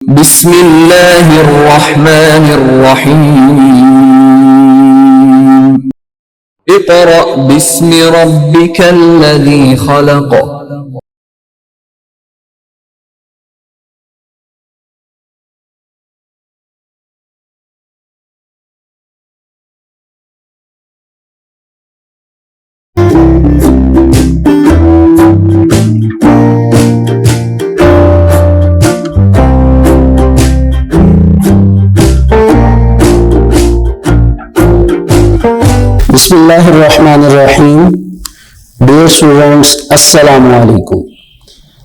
बिस्मिल्लाहिर्रहमानिर्रहीम। इक़रा बिस्मि रब्बिकल्लज़ी खलक़। बिस्मिल्लाहिर्रहमानिर्रहीम। Dear students, अस्सलामु अलैकुम।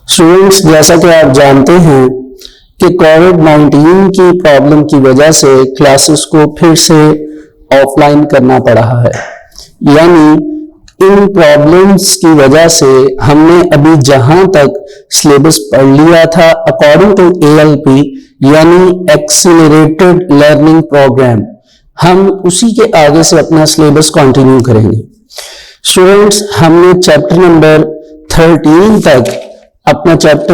स्टूडेंट्स, जैसा कि आप जानते हैं कि कोविड-19 की प्रॉब्लम की वजह से क्लासेस को फिर से ऑफलाइन करना पड़ा है। यानी इन प्रॉब्लम्स की वजह से हमने अभी जहां तक सिलेबस पढ़ लिया था अकॉर्डिंग टू ALP यानी एक्सीलरेटेड लर्निंग प्रोग्राम, हम उसी के आगे से अपना सिलेबस कंटिन्यू करेंगे। स्टूडेंट्स, हमने चैप्टर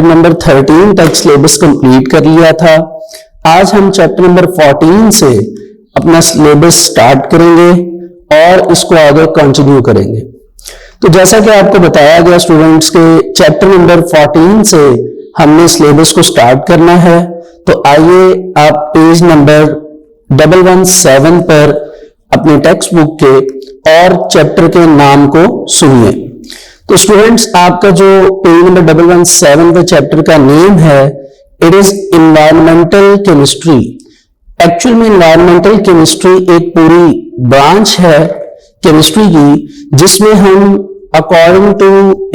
नंबर 13 तक सिलेबस कंप्लीट कर लिया था। आज हम चैप्टर नंबर 14 से अपना सिलेबस स्टार्ट करेंगे और इसको आगे कंटिन्यू करेंगे। तो जैसा कि आपको बताया गया स्टूडेंट्स के चैप्टर नंबर 14 से हमने सिलेबस को स्टार्ट करना है। तो आइए आप पेज नंबर 117 पर अपने टेक्स्ट बुक के और चैप्टर के नाम को सुनिए। तो स्टूडेंट्स, आपका जो पेज नंबर 117 पे चैप्टर का नेम है, it is environmental chemistry. Actual में इन्वायरमेंटल केमिस्ट्री एक पूरी ब्रांच है केमिस्ट्री की, जिसमें हम अकॉर्डिंग टू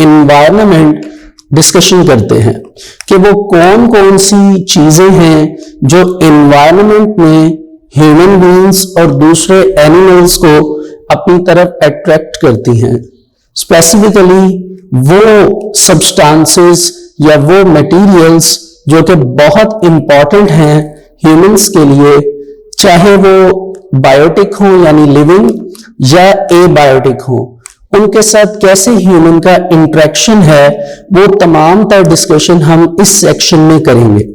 इन्वायरमेंट डिस्कशन करते हैं कि वो कौन कौन सी चीजें हैं जो इन्वायरमेंट में ह्यूमन बीइंग्स और दूसरे एनिमल्स को अपनी तरफ अट्रैक्ट करती हैं। स्पेसिफिकली वो सब्सटेंसेस या वो मटेरियल्स जो कि बहुत इंपॉर्टेंट हैं ह्यूमंस के लिए, चाहे वो बायोटिक हो यानी लिविंग या एबायोटिक हो, उनके साथ कैसे ह्यूमन का इंटरेक्शन है, वो तमाम तर डिस्कशन हम इस सेक्शन में करेंगे।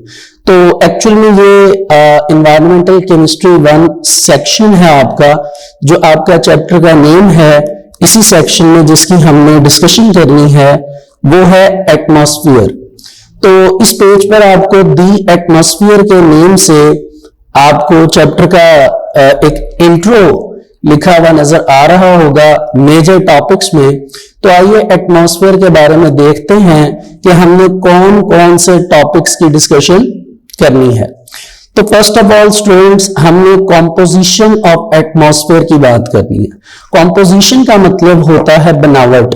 तो एक्चुअल में ये एनवायरमेंटल केमिस्ट्री 1 सेक्शन है आपका, जो आपका चैप्टर का नेम है। इसी सेक्शन में जिसकी हमने डिस्कशन करनी है वो है एटमॉस्फेयर। तो इस पेज पर आपको दी एटमॉस्फेयर के नेम से आपको चैप्टर का एक इंट्रो लिखा हुआ नजर आ रहा होगा मेजर टॉपिक्स में। तो आइए एटमॉस्फेयर के बारे में देखते हैं कि हमने कौन कौन से टॉपिक्स की डिस्कशन करनी है। तो फर्स्ट ऑफ ऑल स्टूडेंट्स, हमने कॉम्पोजिशन ऑफ एटमॉस्फेयर की बात करनी है। कॉम्पोजिशन का मतलब होता है बनावट,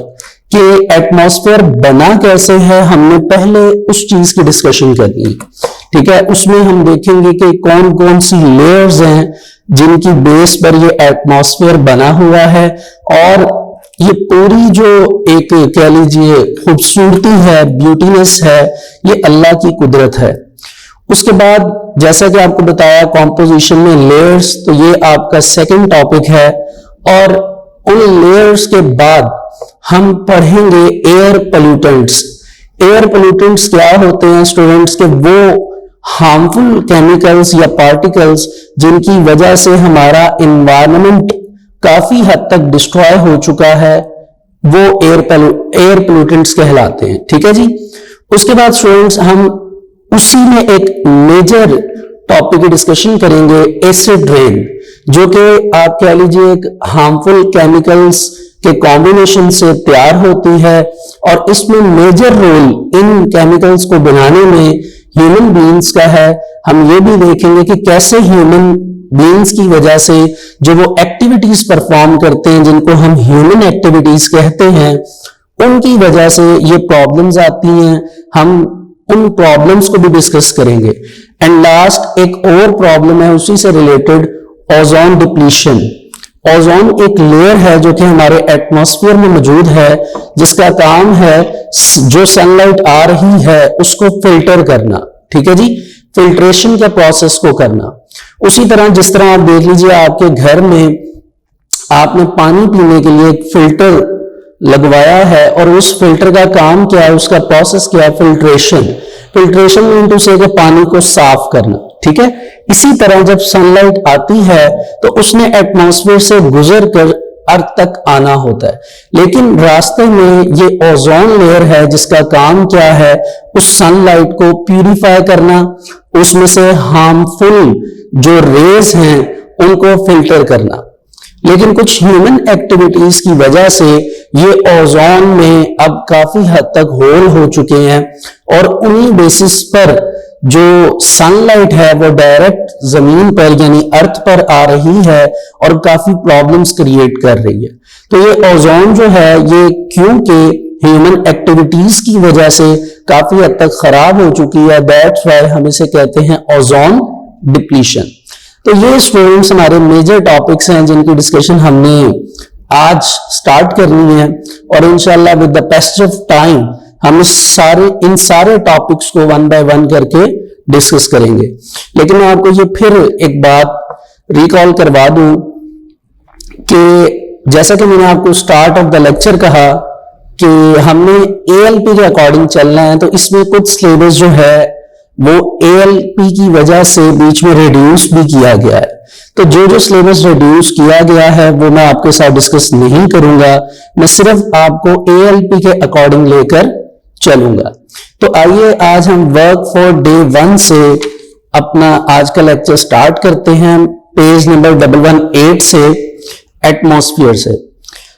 कि एटमॉस्फेयर बना कैसे है, हमने पहले उस चीज की डिस्कशन करनी है। ठीक है, उसमें हम देखेंगे कि कौन कौन सी लेयर्स हैं जिनकी बेस पर ये एटमॉस्फेयर बना हुआ है, और ये पूरी जो एक कह लीजिए खूबसूरती है, ब्यूटीनेस है, ये अल्लाह की कुदरत है। उसके बाद जैसा कि आपको बताया कॉम्पोजिशन में लेयर्स, तो ये आपका सेकंड टॉपिक है। और उन लेयर्स के बाद हम पढ़ेंगे एयर पोल्यूटेंट्स। एयर पोल्यूटेंट्स क्या होते हैं स्टूडेंट्स, के वो हार्मफुल केमिकल्स या पार्टिकल्स जिनकी वजह से हमारा एनवायरनमेंट काफी हद तक डिस्ट्रॉय हो चुका है, वो एयर पोल्यूटेंट्स कहलाते हैं। ठीक है जी। उसके बाद स्टूडेंट्स हम उसी में एक मेजर टॉपिक की डिस्कशन करेंगे, एसिड रेन, जो कि आप कह लीजिए एक हार्मफुल केमिकल्स के कॉम्बिनेशन से तैयार होती है, और इसमें मेजर रोल इन केमिकल्स को बनाने में ह्यूमन बीइंग्स का है। हम ये भी देखेंगे कि कैसे ह्यूमन बीइंग्स की वजह से जो वो एक्टिविटीज परफॉर्म करते हैं, जिनको हम ह्यूमन एक्टिविटीज कहते हैं, उनकी वजह से ये प्रॉब्लम्स आती हैं। हम उन प्रॉब्लम्स को भी डिस्कस करेंगे। एंड लास्ट एक और प्रॉब्लम है उसी से रिलेटेड, ओजोन डिप्लीशन। ओजोन एक लेयर है जो कि हमारे एटमॉस्फेयर में मौजूद है, जिसका काम है जो सनलाइट आ रही है उसको फिल्टर करना। ठीक है जी, फिल्ट्रेशन के प्रोसेस को करना। उसी तरह जिस तरह आप देख लीजिए आपके घर में आपने पानी पीने के लिए एक फिल्टर लगवाया है, और उस फिल्टर का काम क्या है, उसका प्रोसेस क्या है, फिल्ट्रेशन। फिल्ट्रेशन मीन टू से पानी को साफ करना, ठीक है। इसी तरह जब सनलाइट आती है तो उसने एटमॉस्फेयर से गुजर कर अर्थ तक आना होता है, लेकिन रास्ते में ये ओजोन लेयर है जिसका काम क्या है, उस सनलाइट को प्यूरिफाई करना, उसमें से हार्मफुल जो रेज हैं उनको फिल्टर करना। लेकिन कुछ ह्यूमन एक्टिविटीज की वजह से ये ओजोन में अब काफी हद तक होल हो चुके हैं और उन्हीं बेसिस पर जो सनलाइट है वो डायरेक्ट जमीन पर यानी अर्थ पर आ रही है और काफी प्रॉब्लम्स क्रिएट कर रही है। तो ये ओजोन जो है ये क्योंकि ह्यूमन एक्टिविटीज की वजह से काफी हद तक खराब हो चुकी है, दैट्स व्हाई हम इसे कहते हैं ओजोन डिप्लीशन। तो ये स्टूडेंट्स हमारे मेजर टॉपिक्स हैं जिनकी डिस्कशन हमने आज स्टार्ट करनी है और इंशाल्लाह with the passage of time हम इन सारे टॉपिक्स को वन बाय वन करके डिस्कस करेंगे। लेकिन मैं आपको ये फिर एक बात रिकॉल करवा दूं कि जैसा कि मैंने आपको स्टार्ट ऑफ द लेक्चर कहा कि हमने एएलपी के अकॉर्डिंग चलना है, तो इसमें कुछ सिलेबस जो है वो एएलपी की वजह से बीच में रिड्यूस भी किया गया है। तो जो सिलेबस रिड्यूस किया गया है वो मैं आपके साथ डिस्कस नहीं करूंगा, मैं सिर्फ आपको एएलपी के अकॉर्डिंग लेकर चलूंगा। तो आइए आज हम वर्क फॉर डे 1 से अपना आज का लेक्चर स्टार्ट करते हैं, पेज नंबर 118 से, एटमॉस्फेयर से।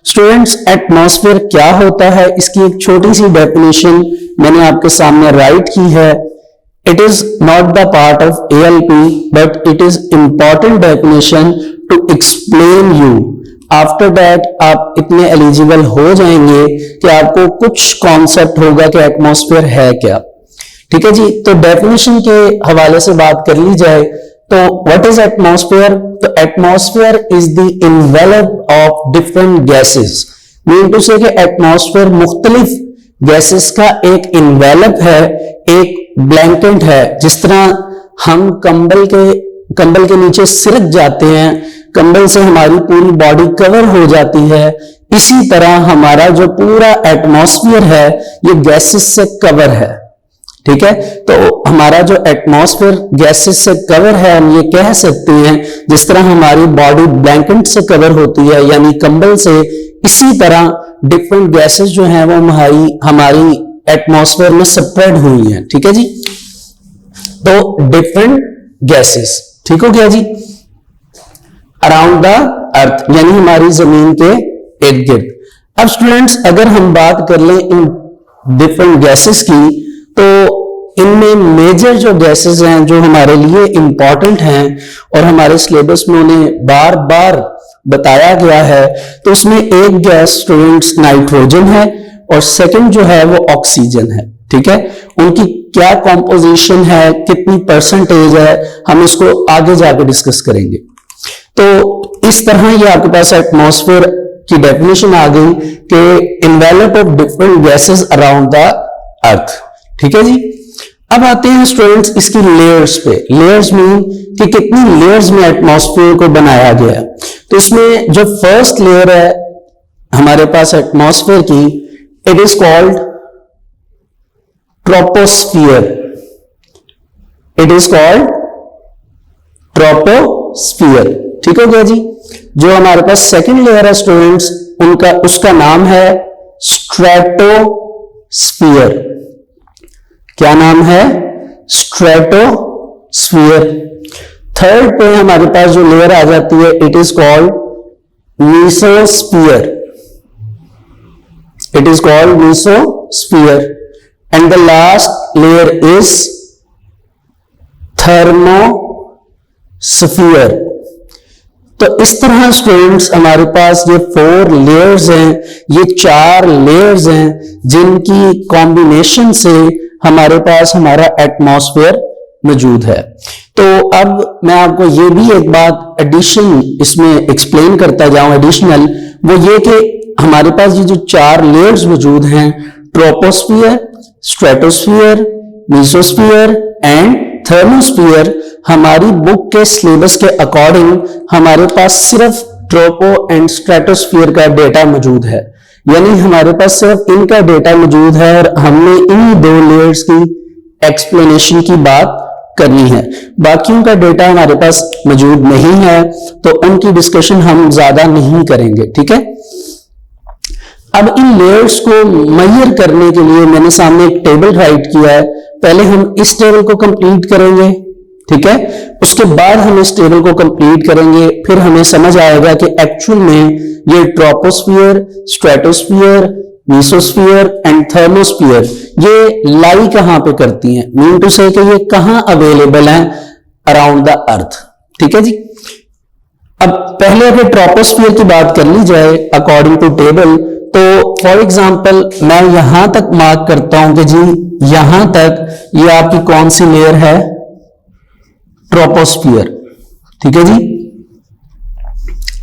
स्टूडेंट्स, एटमॉस्फेयर क्या होता है इसकी एक छोटी सी डेफिनेशन मैंने आपके सामने राइट की है। It is not the part of ALP, but it is important definition to explain you. After that आप इतने एलिजिबल हो जाएंगे कि आपको कुछ कॉन्सेप्ट होगा कि एटमॉस्फेयर है क्या। ठीक है जी, तो डेफिनेशन के हवाले से बात कर ली जाए तो व्हाट इज एटमॉस्फेयर? तो atmosphere is the envelope of different gases. Mean to say कि एटमॉस्फेयर मुख्तलिफ गैसेस का एक इन्वेलप है, एक ब्लैंकेट है। जिस तरह हम कंबल के नीचे सिरक जाते हैं, कंबल से हमारी पूरी बॉडी कवर हो जाती है, इसी तरह हमारा जो पूरा एटमॉस्फेयर है ये गैसेस से कवर है। ठीक है, तो हमारा जो एटमॉस्फेयर गैसेस से कवर है, हम ये कह सकते हैं जिस तरह हमारी बॉडी ब्लैंकेट से कवर होती है यानी कंबल से, इसी तरह डिफरेंट गैसेस जो हैं वो हमारी एटमॉस्फेयर में स्प्रेड हुई हैं। ठीक है जी, तो डिफरेंट गैसेस, ठीक हो गया जी, अराउंड द अर्थ यानी हमारी जमीन के इर्द गिर्द। अब स्टूडेंट्स अगर हम बात कर लें इन डिफरेंट गैसेस की, तो इनमें मेजर जो गैसेस हैं जो हमारे लिए इंपॉर्टेंट हैं और हमारे सिलेबस में उन्हें बार बार बताया गया है, तो उसमें एक गैस स्टूडेंट्स नाइट्रोजन है और सेकंड जो है वो ऑक्सीजन है। ठीक है, उनकी क्या कॉम्पोजिशन है, कितनी परसेंटेज है, हम इसको आगे जाके डिस्कस करेंगे। तो इस तरह ये आपके पास एटमॉस्फेयर की डेफिनेशन आ गई कि envelope of different gases around the earth. ठीक है जी, अब आते हैं स्टूडेंट्स इसकी लेयर्स पे। लेयर्स मीन कि कितनी लेयर्स में एटमॉस्फेयर को बनाया गया। तो इसमें जो फर्स्ट लेयर है हमारे पास एटमॉस्फेयर की, it is called troposphere. It is called troposphere. ठीक हो गया जी। जो हमारे पास सेकंड लेयर है स्टूडेंट्स, उसका नाम है स्ट्रेटोस्फियर। क्या नाम है? स्ट्रेटोस्फियर। थर्ड पे हमारे पास जो लेयर आ जाती है, it is called mesosphere. It is called mesosphere and the last layer is thermosphere. तो इस तरह स्टूडेंट्स हमारे पास ये 4 लेयर्स हैं, ये 4 लेयर्स हैं जिनकी कॉम्बिनेशन से हमारे पास हमारा एटमॉस्फेयर मौजूद है। तो अब मैं आपको ये भी एक बात एडिशन इसमें एक्सप्लेन करता जाऊं, एडिशनल, वो ये कि हमारे पास ये जो 4 लेयर्स मौजूद हैं, ट्रोपोस्फियर, स्ट्रेटोस्फियर, मीसोस्फियर एंड थर्मोस्फियर, हमारी बुक के सिलेबस के अकॉर्डिंग हमारे पास सिर्फ ट्रोपो एंड स्ट्रेटोस्फियर का डेटा मौजूद है, यानी हमारे पास सिर्फ इनका डेटा मौजूद है और हमने इन 2 लेयर्स की एक्सप्लेनेशन की बात करनी है। बाकियों का डेटा हमारे पास मौजूद नहीं है तो उनकी डिस्कशन हम ज्यादा नहीं करेंगे, ठीक है। अब इन लेयर्स को मेजर करने के लिए मैंने सामने एक टेबल राइट किया है। पहले हम इस टेबल को कंप्लीट करेंगे, ठीक है, उसके बाद हम इस टेबल को कंप्लीट करेंगे, फिर हमें समझ आएगा कि एक्चुअल में ये troposphere, stratosphere, mesosphere and thermosphere ये लाई कहां पे करती हैं, मीन टू से कि ये कहां अवेलेबल हैं अराउंड द अर्थ, ठीक है जी। अब पहले अगर ट्रोपोस्फियर की बात कर ली जाए अकॉर्डिंग टू टेबल, तो फॉर एग्जांपल मैं यहां तक मार्क करता हूं कि जी यहां तक ये आपकी कौन सी लेयर है, ट्रोपोस्फियर, ठीक है जी।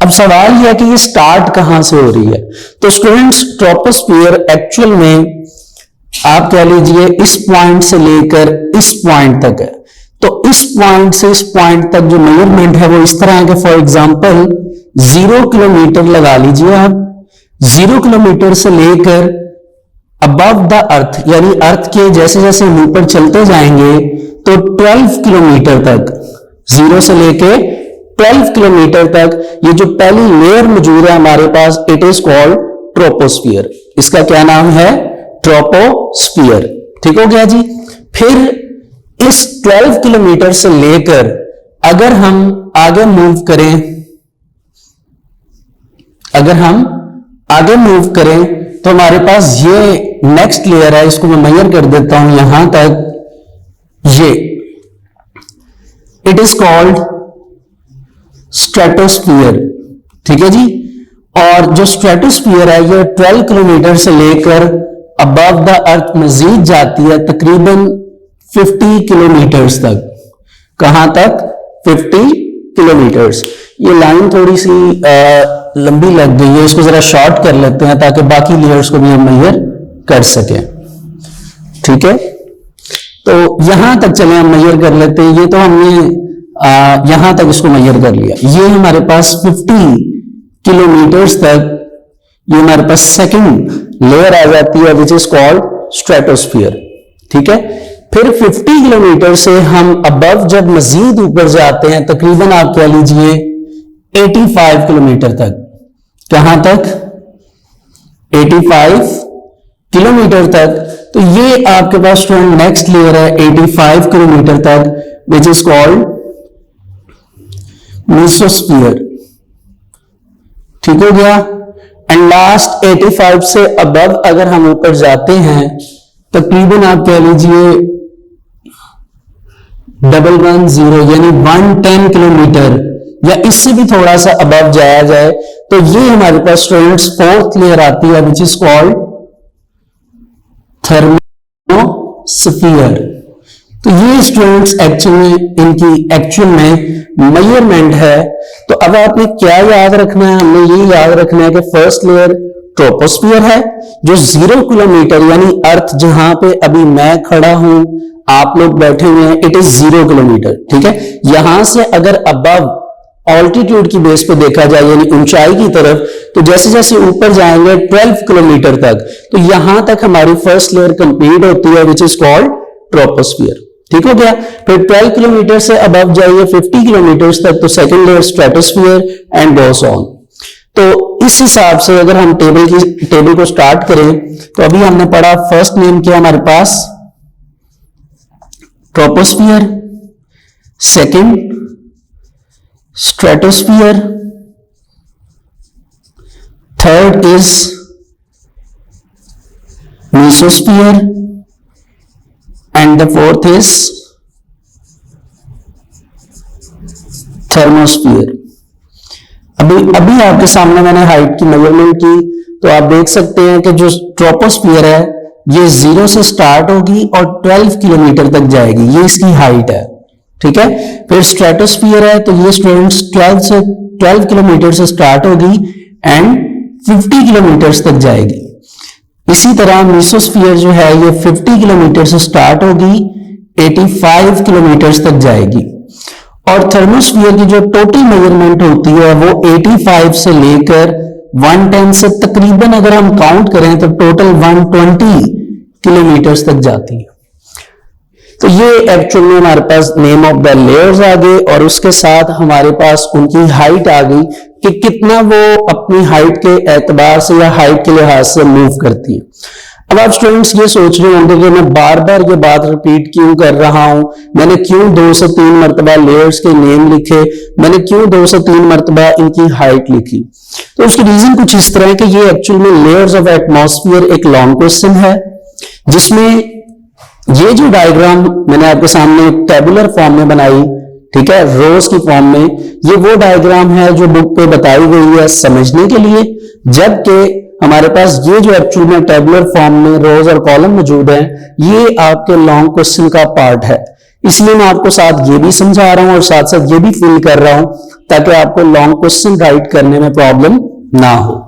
अब सवाल यह है कि ये स्टार्ट कहां से हो रही है। तो स्टूडेंट्स ट्रोपोस्फियर एक्चुअल में आप कह लीजिए इस पॉइंट से लेकर इस पॉइंट तक है। तो इस पॉइंट से इस पॉइंट तक जो मेजरमेंट है वो इस तरह है कि फॉर एग्जांपल 0 किलोमीटर लगा लीजिए आप। 0 किलोमीटर से लेकर अबव द अर्थ यानी अर्थ के जैसे जैसे हम ऊपर चलते जाएंगे तो 12 किलोमीटर तक, 0 से लेके 12 किलोमीटर तक ये जो पहली लेयर मौजूद है हमारे पास, इट इज कॉल्ड ट्रोपोस्फियर। इसका क्या नाम है, ट्रोपोस्फियर, ठीक हो गया जी। फिर इस 12 किलोमीटर से लेकर अगर हम आगे मूव करें, तो हमारे पास ये नेक्स्ट लेयर है, इसको मैं मेजर कर देता हूं यहां तक, ये इट इज कॉल्ड स्ट्रेटोस्फियर, ठीक है जी। और जो स्ट्रेटोस्फियर है ये 12 किलोमीटर से लेकर अबव द अर्थ मजीद जाती है तकरीबन 50 किलोमीटर्स तक। कहां तक, 50 किलोमीटर्स। ये लाइन थोड़ी सी लंबी लग गई है, इसको जरा शॉर्ट कर लेते हैं ताकि बाकी लेयर्स को भी हम मेजर कर सकें, ठीक है। तो यहां तक चले हम मेजर कर लेते हैं। ये तो हमने यहां तक इसको मेजर कर लिया। ये हमारे पास 50 किलोमीटर्स तक ये हमारे पास सेकंड लेयर आ जाती है विच इज कॉल्ड स्ट्रेटोस्फियर, ठीक है। फिर 50 किलोमीटर से हम अबव जब मजीद ऊपर जाते हैं तकरीबन आप कह लीजिए 85 किलोमीटर तक। कहां तक, 85 किलोमीटर तक। तो ये आपके पास स्टूडेंट नेक्स्ट लेयर है 85 किलोमीटर तक विच इज कॉल्ड मेसोस्फियर, ठीक हो गया। एंड लास्ट 85 से अबव अगर हम ऊपर जाते हैं तकरीबन आप कह लीजिए 110 यानी 110 किलोमीटर या इससे भी थोड़ा सा अबव जाया जाए तो ये हमारे पास स्टूडेंट्स फोर्थ लेयर आती है विच इज कॉल्ड थर्मोस्फियर। तो ये स्टूडेंट्स एक्चुअली इनकी एक्चुअल में मेजरमेंट है। तो अब आपने क्या याद रखना है, हमने ये याद रखना है कि फर्स्ट लेयर ट्रोपोस्फियर है जो 0 किलोमीटर यानी अर्थ जहां पे अभी मैं खड़ा हूं, आप लोग बैठे हुए हैं, इट इज 0 किलोमीटर, ठीक है। यहां से अगर अबव ऑल्टीट्यूड की बेस पे देखा जाए यानी ऊंचाई की तरफ, तो जैसे जैसे ऊपर जाएंगे 12 किलोमीटर तक, तो यहां तक हमारी फर्स्ट लेयर कंप्लीट होती है विच इज कॉल्ड ट्रोपोस्फियर, ठीक हो गया। फिर 12 किलोमीटर से अबव जाइए 50 किलोमीटर तक तो second layer stratosphere and goes on. तो इस हिसाब से अगर हम टेबल को स्टार्ट करें तो अभी हमने पढ़ा फर्स्ट नेम क्या हमारे पास troposphere, second stratosphere, third is mesosphere and the fourth is thermosphere. अभी आपके सामने मैंने हाइट की मेजरमेंट की तो आप देख सकते हैं कि जो ट्रोपोस्फियर है ये 0 से स्टार्ट होगी और 12 किलोमीटर तक जाएगी, ये इसकी हाइट है, ठीक है। फिर स्ट्रेटोस्फियर है तो ये स्टूडेंट्स 12 किलोमीटर से स्टार्ट होगी एंड 50 किलोमीटर तक जाएगी। इसी तरह मेसोस्फियर जो है ये 50 किलोमीटर से स्टार्ट होगी 85 किलोमीटर तक जाएगी। और थर्मोस्फियर की जो टोटल मेजरमेंट होती है वो 85 से लेकर 110 से तकरीबन अगर हम काउंट करें तो टोटल 120 किलोमीटर तक जाती है। तो ये एक्चुअल में हमारे पास नेम ऑफ द लेयर्स आ गए और उसके साथ हमारे पास उनकी हाइट आ गई कि कितना वो अपनी हाइट के एतबार से या हाइट के लिहाज से मूव करती है। अब आप स्टूडेंट्स ये सोच रहे होंगे कि मैं बार बार ये बात रिपीट क्यों कर रहा हूं, मैंने क्यों 2 से 3 मरतबा लेयर्स के नेम लिखे, मैंने क्यों 2 से 3 मरतबा इनकी हाइट लिखी। तो उसकी रीजन कुछ इस तरह है कि ये एक्चुअल में लेयर्स ऑफ एटमॉस्फेयर एक लॉन्ग क्वेश्चन है, जिसमें ये जो डायग्राम मैंने आपके सामने टेबुलर फॉर्म में बनाई, ठीक है, रोज की फॉर्म में, ये वो डायग्राम है जो बुक पे बताई गई है समझने के लिए, जबकि हमारे पास ये जो एक्चुअल में टेबुलर फॉर्म में रोज और कॉलम मौजूद हैं, ये आपके लॉन्ग क्वेश्चन का पार्ट है। इसलिए मैं आपको साथ ये भी समझा रहा हूं और साथ साथ ये भी फील कर रहा हूं ताकि आपको लॉन्ग क्वेश्चन राइट करने में प्रॉब्लम ना हो।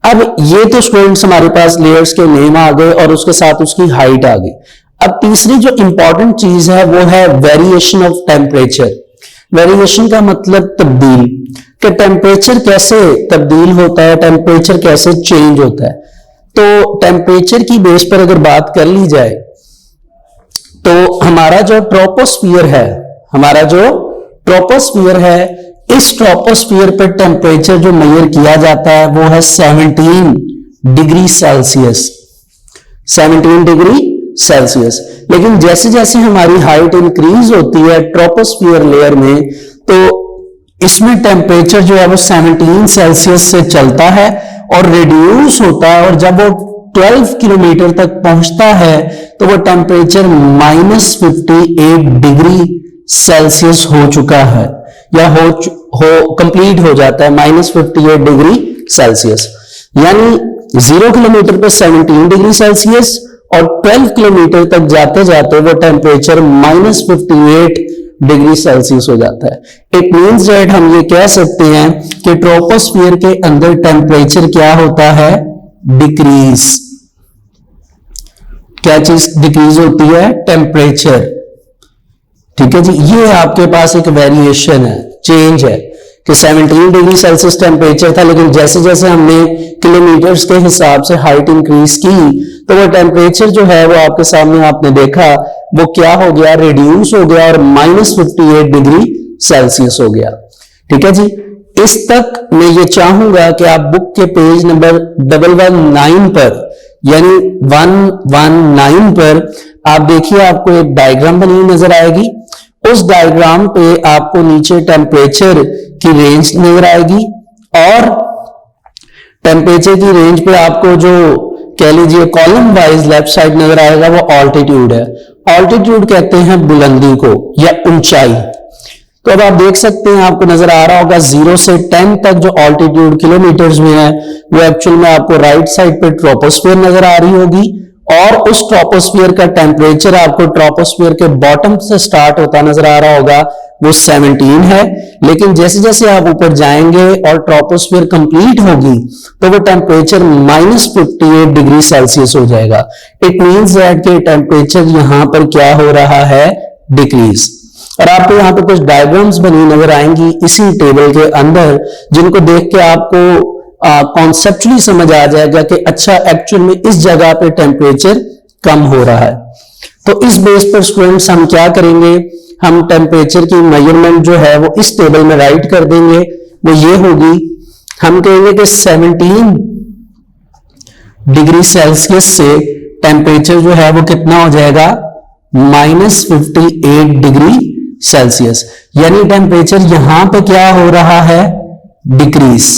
अब ये तो स्टूडेंट्स हमारे पास लेयर्स के नेम आ गए और उसके साथ उसकी हाइट आ गई। अब तीसरी जो इंपॉर्टेंट चीज है वो है वेरिएशन ऑफ टेम्परेचर। वेरिएशन का मतलब तब्दील, कि टेम्परेचर कैसे तब्दील होता है, टेम्परेचर कैसे चेंज होता है। तो टेम्परेचर की बेस पर अगर बात कर ली जाए तो हमारा जो ट्रोपोस्फियर है, इस ट्रोपोस्फियर पर टेम्परेचर जो मेजर किया जाता है वो है 17 डिग्री सेल्सियस, 17 डिग्री सेल्सियस। लेकिन जैसे जैसे हमारी हाइट इंक्रीज होती है ट्रोपोस्फियर लेयर में, तो इसमें टेम्परेचर जो है वो 17 सेल्सियस से चलता है और रिड्यूस होता है, और जब वो 12 किलोमीटर तक पहुंचता है तो वो टेम्परेचर -58 डिग्री सेल्सियस हो चुका है या हो कंप्लीट हो जाता है, -58 डिग्री सेल्सियस। यानी 0 किलोमीटर पे 17 डिग्री सेल्सियस और 12 किलोमीटर तक जाते जाते वो टेम्परेचर -58 डिग्री सेल्सियस हो जाता है। इट मीन्स दैट हम ये कह सकते हैं कि ट्रोपोस्फियर के अंदर टेम्परेचर क्या होता है, डिक्रीज। क्या चीज डिक्रीज होती है, टेम्परेचर। ठीक है जी, ये आपके पास एक वेरिएशन है, चेंज है कि 17 डिग्री सेल्सियस टेम्परेचर था, लेकिन जैसे जैसे हमने किलोमीटर्स के हिसाब से हाइट इंक्रीज की तो वो टेम्परेचर जो है वो आपके सामने आपने देखा वो क्या हो गया, रिड्यूस हो गया और -58 डिग्री सेल्सियस हो गया। ठीक है जी, इस तक मैं ये चाहूंगा कि आप बुक के पेज नंबर 119 पर यानी 119 पर आप देखिए, आपको एक डायग्राम बनी नजर आएगी। उस डायग्राम पे आपको नीचे टेम्परेचर की रेंज नजर आएगी और टेम्परेचर की रेंज पे आपको जो कह लीजिए कॉलम वाइज लेफ्ट साइड नजर आएगा वो ऑल्टीट्यूड है। ऑल्टीट्यूड कहते हैं बुलंदी को या ऊंचाई। तो अब आप देख सकते हैं, आपको नजर आ रहा होगा 0 से 10 तक जो ऑल्टीट्यूड किलोमीटर्स में है वो एक्चुअल में आपको राइट साइड पे ट्रोपोस्फियर नजर आ रही होगी, और उस ट्रोपोस्फियर का टेम्परेचर आपको ट्रोपोस्फियर के बॉटम से स्टार्ट होता नजर आ रहा होगा, वो 17 है। लेकिन जैसे जैसे आप ऊपर जाएंगे और ट्रोपोस्फियर कंप्लीट होगी तो वो टेम्परेचर -58 डिग्री सेल्सियस हो जाएगा। इट मींस दैट के टेम्परेचर यहां पर क्या हो रहा है, डिक्रीज। और आपको यहाँ पे कुछ डायग्राम्स बनी नजर आएंगी इसी टेबल के अंदर, जिनको देख के आपको कॉन्सेप्चुअली समझ आ जाएगा कि अच्छा एक्चुअल में इस जगह पे टेम्परेचर कम हो रहा है। तो इस बेस पर स्टूडेंट्स हम क्या करेंगे, हम टेम्परेचर की मेजरमेंट जो है वो इस टेबल में राइट कर देंगे। वो ये होगी, हम कहेंगे कि 17 डिग्री सेल्सियस से टेम्परेचर जो है वो कितना हो जाएगा, -58 डिग्री सेल्सियस। यानी टेम्परेचर यहां पे क्या हो रहा है, डिक्रीज।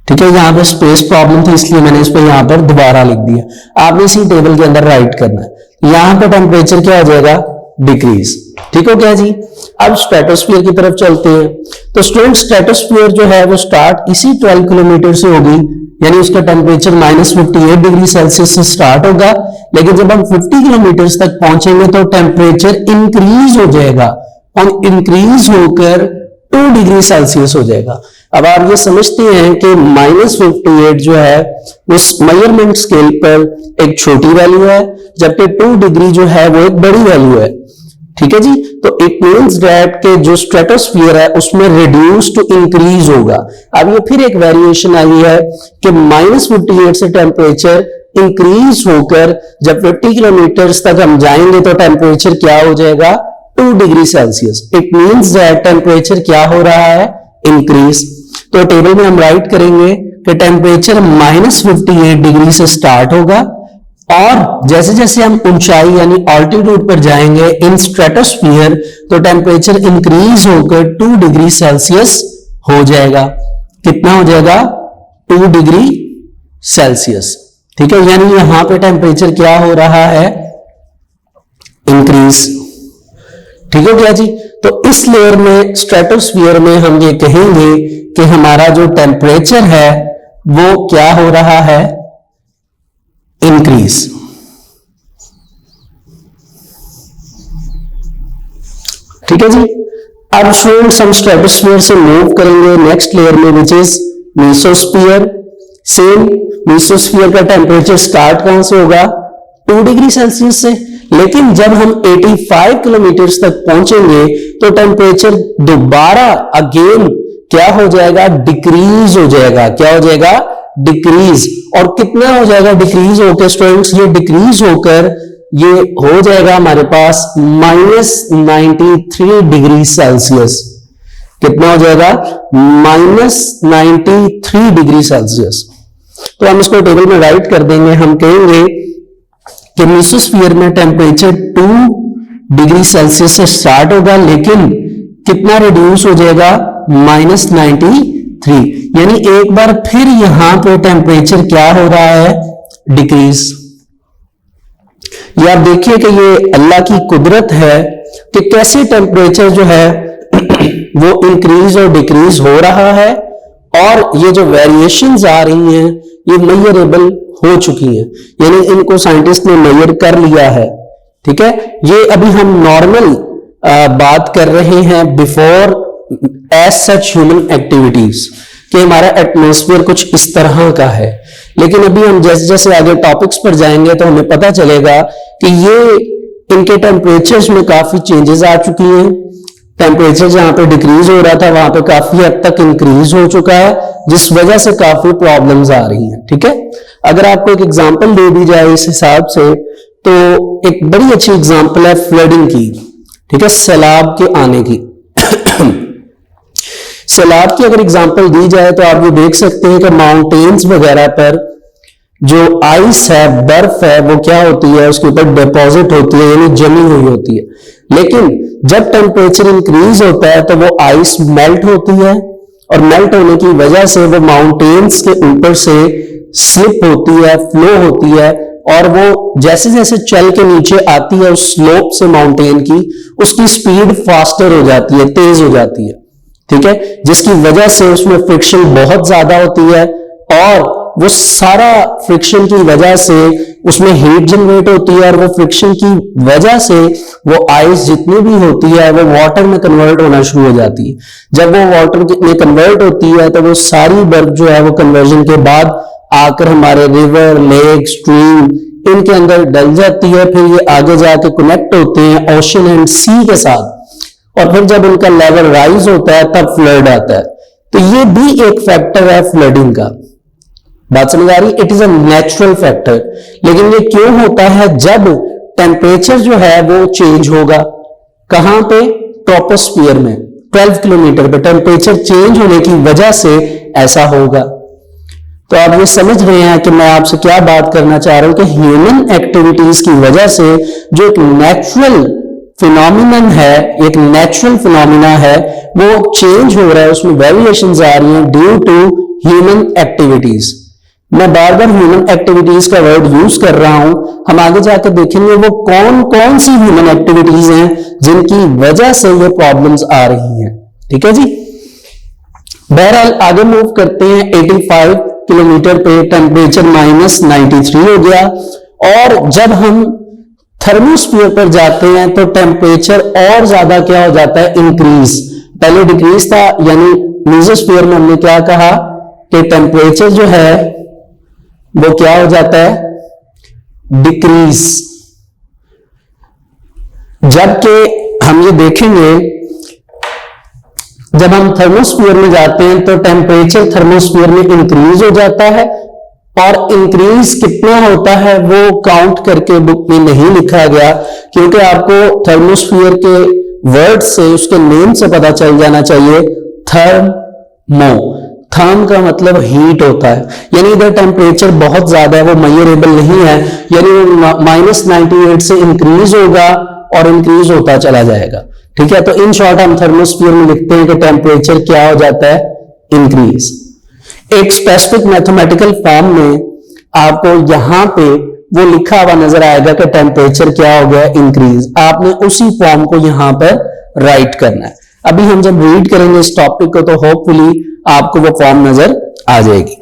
ठीक है, यहां पे स्पेस प्रॉब्लम थी इसलिए मैंने इस पे यहां पर दोबारा लिख दिया। आपने इसी टेबल के अंदर राइट करना है। यहां पे टेम्परेचर क्या हो जाएगा, डिक्रीज। ठीक हो क्या जी। अब स्ट्रेटोस्फीयर की तरफ चलते हैं। तो स्टूडेंट स्ट्रेटोस्फीयर जो है वो स्टार्ट इसी 12 किलोमीटर से होगी, यानी उसका टेम्परेचर -58 डिग्री सेल्सियस से स्टार्ट होगा। लेकिन जब हम 50 किलोमीटर तक पहुंचेंगे तो टेम्परेचर इंक्रीज हो जाएगा और इंक्रीज होकर 2 डिग्री सेल्सियस हो जाएगा। अब आप ये समझते हैं कि -58 जो है उस मेजरमेंट स्केल पर एक छोटी वैल्यू है, जबकि 2 डिग्री जो है वो एक बड़ी वैल्यू है। ठीक है जी, तो इट मींस दैट के जो स्ट्रेटोस्फीयर है उसमें रिड्यूस टू इंक्रीज होगा। अब ये फिर एक वेरिएशन आई है कि -58 से टेम्परेचर इंक्रीज होकर जब 50 किलोमीटर तक हम जाएंगे तो टेम्परेचर क्या हो जाएगा, 2 degree Celsius. It means that temperature क्या हो रहा है, इंक्रीज। तो टेबल में हम राइट करेंगे कि टेम्परेचर -58 डिग्री से स्टार्ट होगा और जैसे जैसे हम ऊंचाई यानी ऑल्टीट्यूड पर जाएंगे इन स्ट्रेटोस्फीयर तो टेम्परेचर इंक्रीज होकर 2 डिग्री सेल्सियस हो जाएगा। कितना हो जाएगा, 2 डिग्री सेल्सियस। ठीक है, यानी यहां पे टेम्परेचर क्या हो रहा है, इंक्रीज। ठीक हो गया जी। तो इस लेयर में स्ट्रेटोस्फीयर में हम ये कहेंगे कि हमारा जो टेम्परेचर है वो क्या हो रहा है, इंक्रीज। ठीक है जी। अब फ्रेंड हम स्ट्रेटोस्फीयर से मूव करेंगे नेक्स्ट लेयर में which is mesosphere. Same mesosphere का टेम्परेचर स्टार्ट कहां से होगा, 2 डिग्री सेल्सियस से, लेकिन जब हम 85 किलोमीटर तक पहुंचेंगे तो टेम्परेचर दोबारा अगेन क्या हो जाएगा, डिक्रीज हो जाएगा। क्या हो जाएगा, डिक्रीज। और कितना हो जाएगा डिक्रीज होकर स्टूडेंट्स, ये डिक्रीज होकर ये हो जाएगा हमारे पास -93 डिग्री सेल्सियस। कितना हो जाएगा, -93 डिग्री सेल्सियस। तो हम इसको टेबल में राइट कर देंगे। हम कहेंगे कि मेसोस्फीयर में टेम्परेचर 2 डिग्री सेल्सियस से स्टार्ट होगा लेकिन कितना रिड्यूस हो जाएगा, -93। यानी एक बार फिर यहां पे टेम्परेचर क्या हो रहा है, डिक्रीज। ये आप देखिए कि ये अल्लाह की कुदरत है कि कैसे टेम्परेचर जो है वो इंक्रीज और डिक्रीज हो रहा है और ये जो वेरिएशंस आ रही हैं ये मेजरेबल हो चुकी हैं, यानी इनको साइंटिस्ट ने मेजर कर लिया है। ठीक है, ये अभी हम नॉर्मल बात कर रहे हैं before as such human activities कि हमारा एटमॉस्फेयर कुछ इस तरह का है। लेकिन अभी हम जैसे जैसे आगे टॉपिक्स पर जाएंगे तो हमें पता चलेगा कि ये इनके टेम्परेचर्स में काफी चेंजेस आ चुकी हैं। टेम्परेचर जहां पे डिक्रीज हो रहा था वहां पे काफी हद तक इंक्रीज हो चुका है जिस वजह से काफी प्रॉब्लम्स आ रही हैं। ठीक है, अगर आपको एक एग्जांपल दे दी जाए इस हिसाब से तो एक बड़ी अच्छी एग्जांपल है फ्लडिंग की। ठीक है, सैलाब के आने की। सैलाब की अगर एग्जांपल दी जाए तो आप ये देख सकते हैं कि माउंटेन्स वगैरह पर जो आइस है, बर्फ है, वो क्या होती है, उसके ऊपर डिपॉजिट होती है यानी जमी हुई होती है। लेकिन जब टेम्परेचर इंक्रीज होता है तो वो आइस मेल्ट होती है और मेल्ट होने की वजह से वो माउंटेन्स के ऊपर से स्लिप होती है, फ्लो होती है और वो जैसे जैसे चल के नीचे आती है उस स्लोप से माउंटेन की, उसकी स्पीड फास्टर हो जाती है, तेज हो जाती है। ठीक है, जिसकी वजह से उसमें फ्रिक्शन बहुत ज्यादा होती है और वो सारा फ्रिक्शन की वजह से उसमें हीट जनरेट होती है और वो फ्रिक्शन की वजह से वो आइस जितनी भी होती है वो वाटर में कन्वर्ट होना शुरू हो जाती है। जब वो वाटर में कन्वर्ट होती है तो वो सारी बर्फ जो है वो कन्वर्जन के बाद आकर हमारे रिवर, लेक, स्ट्रीम इनके अंदर डल जाती है। फिर ये आगे जाके कनेक्ट होते हैं ओशन एंड सी के साथ और फिर जब उनका लेवल राइज होता है तब फ्लड आता है। तो ये भी एक फैक्टर है फ्लडिंग का। बात समझ आ रही, it is a natural factor. लेकिन ये क्यों होता है, जब टेम्परेचर जो है वो चेंज होगा। कहां पे, ट्रोपोस्फियर में 12 किलोमीटर पे टेम्परेचर चेंज होने की वजह से ऐसा होगा। तो आप ये समझ रहे हैं कि मैं आपसे क्या बात करना चाह रहा हूं कि ह्यूमन एक्टिविटीज की वजह से जो एक नेचुरल फिनोमिनन है, एक नेचुरल फिनोमिना है, वो चेंज हो रहा है, उसमें वेरिएशंस आ रही हैं ड्यू टू ह्यूमन एक्टिविटीज। मैं बार बार ह्यूमन एक्टिविटीज का वर्ड यूज कर रहा हूं, हम आगे जाकर देखेंगे वो कौन कौन सी ह्यूमन एक्टिविटीज हैं जिनकी वजह से ये प्रॉब्लम्स आ रही हैं। ठीक है जी, बहरहाल आगे मूव करते हैं। 85 किलोमीटर पे टेम्परेचर -93 हो गया और जब हम थर्मोस्फीयर पर जाते हैं तो टेम्परेचर और ज्यादा क्या हो जाता है, इंक्रीज। पहले डिक्रीज था, यानी मेसोस्फीयर में हमने क्या कहा कि टेम्परेचर जो है वो क्या हो जाता है, डिक्रीज। जबकि हम ये देखेंगे जब हम थर्मोस्फीयर में जाते हैं तो टेम्परेचर थर्मोस्फीयर में इंक्रीज हो जाता है और इंक्रीज कितना होता है वो काउंट करके बुक में नहीं लिखा गया, क्योंकि आपको थर्मोस्फीयर के वर्ड से, उसके नेम से पता चल जाना चाहिए। थर्मो, थर्म का मतलब हीट होता है, यानी इधर टेम्परेचर बहुत ज्यादा है, वो मेजरेबल नहीं है, यानी वो -98 से इंक्रीज होगा और इंक्रीज होता चला जाएगा। ठीक है, तो इन शॉर्ट हम थर्मोस्फीयर में लिखते हैं कि टेम्परेचर क्या हो जाता है, इंक्रीज। एक स्पेसिफिक मैथमेटिकल फॉर्म में आपको यहां पे वो लिखा हुआ नजर आएगा कि टेम्परेचर क्या हो गया, इंक्रीज। आपने उसी फॉर्म को यहां पर राइट करना है। अभी हम जब रीड करेंगे इस टॉपिक को तो होपफुली आपको वो फॉर्म नजर आ जाएगी।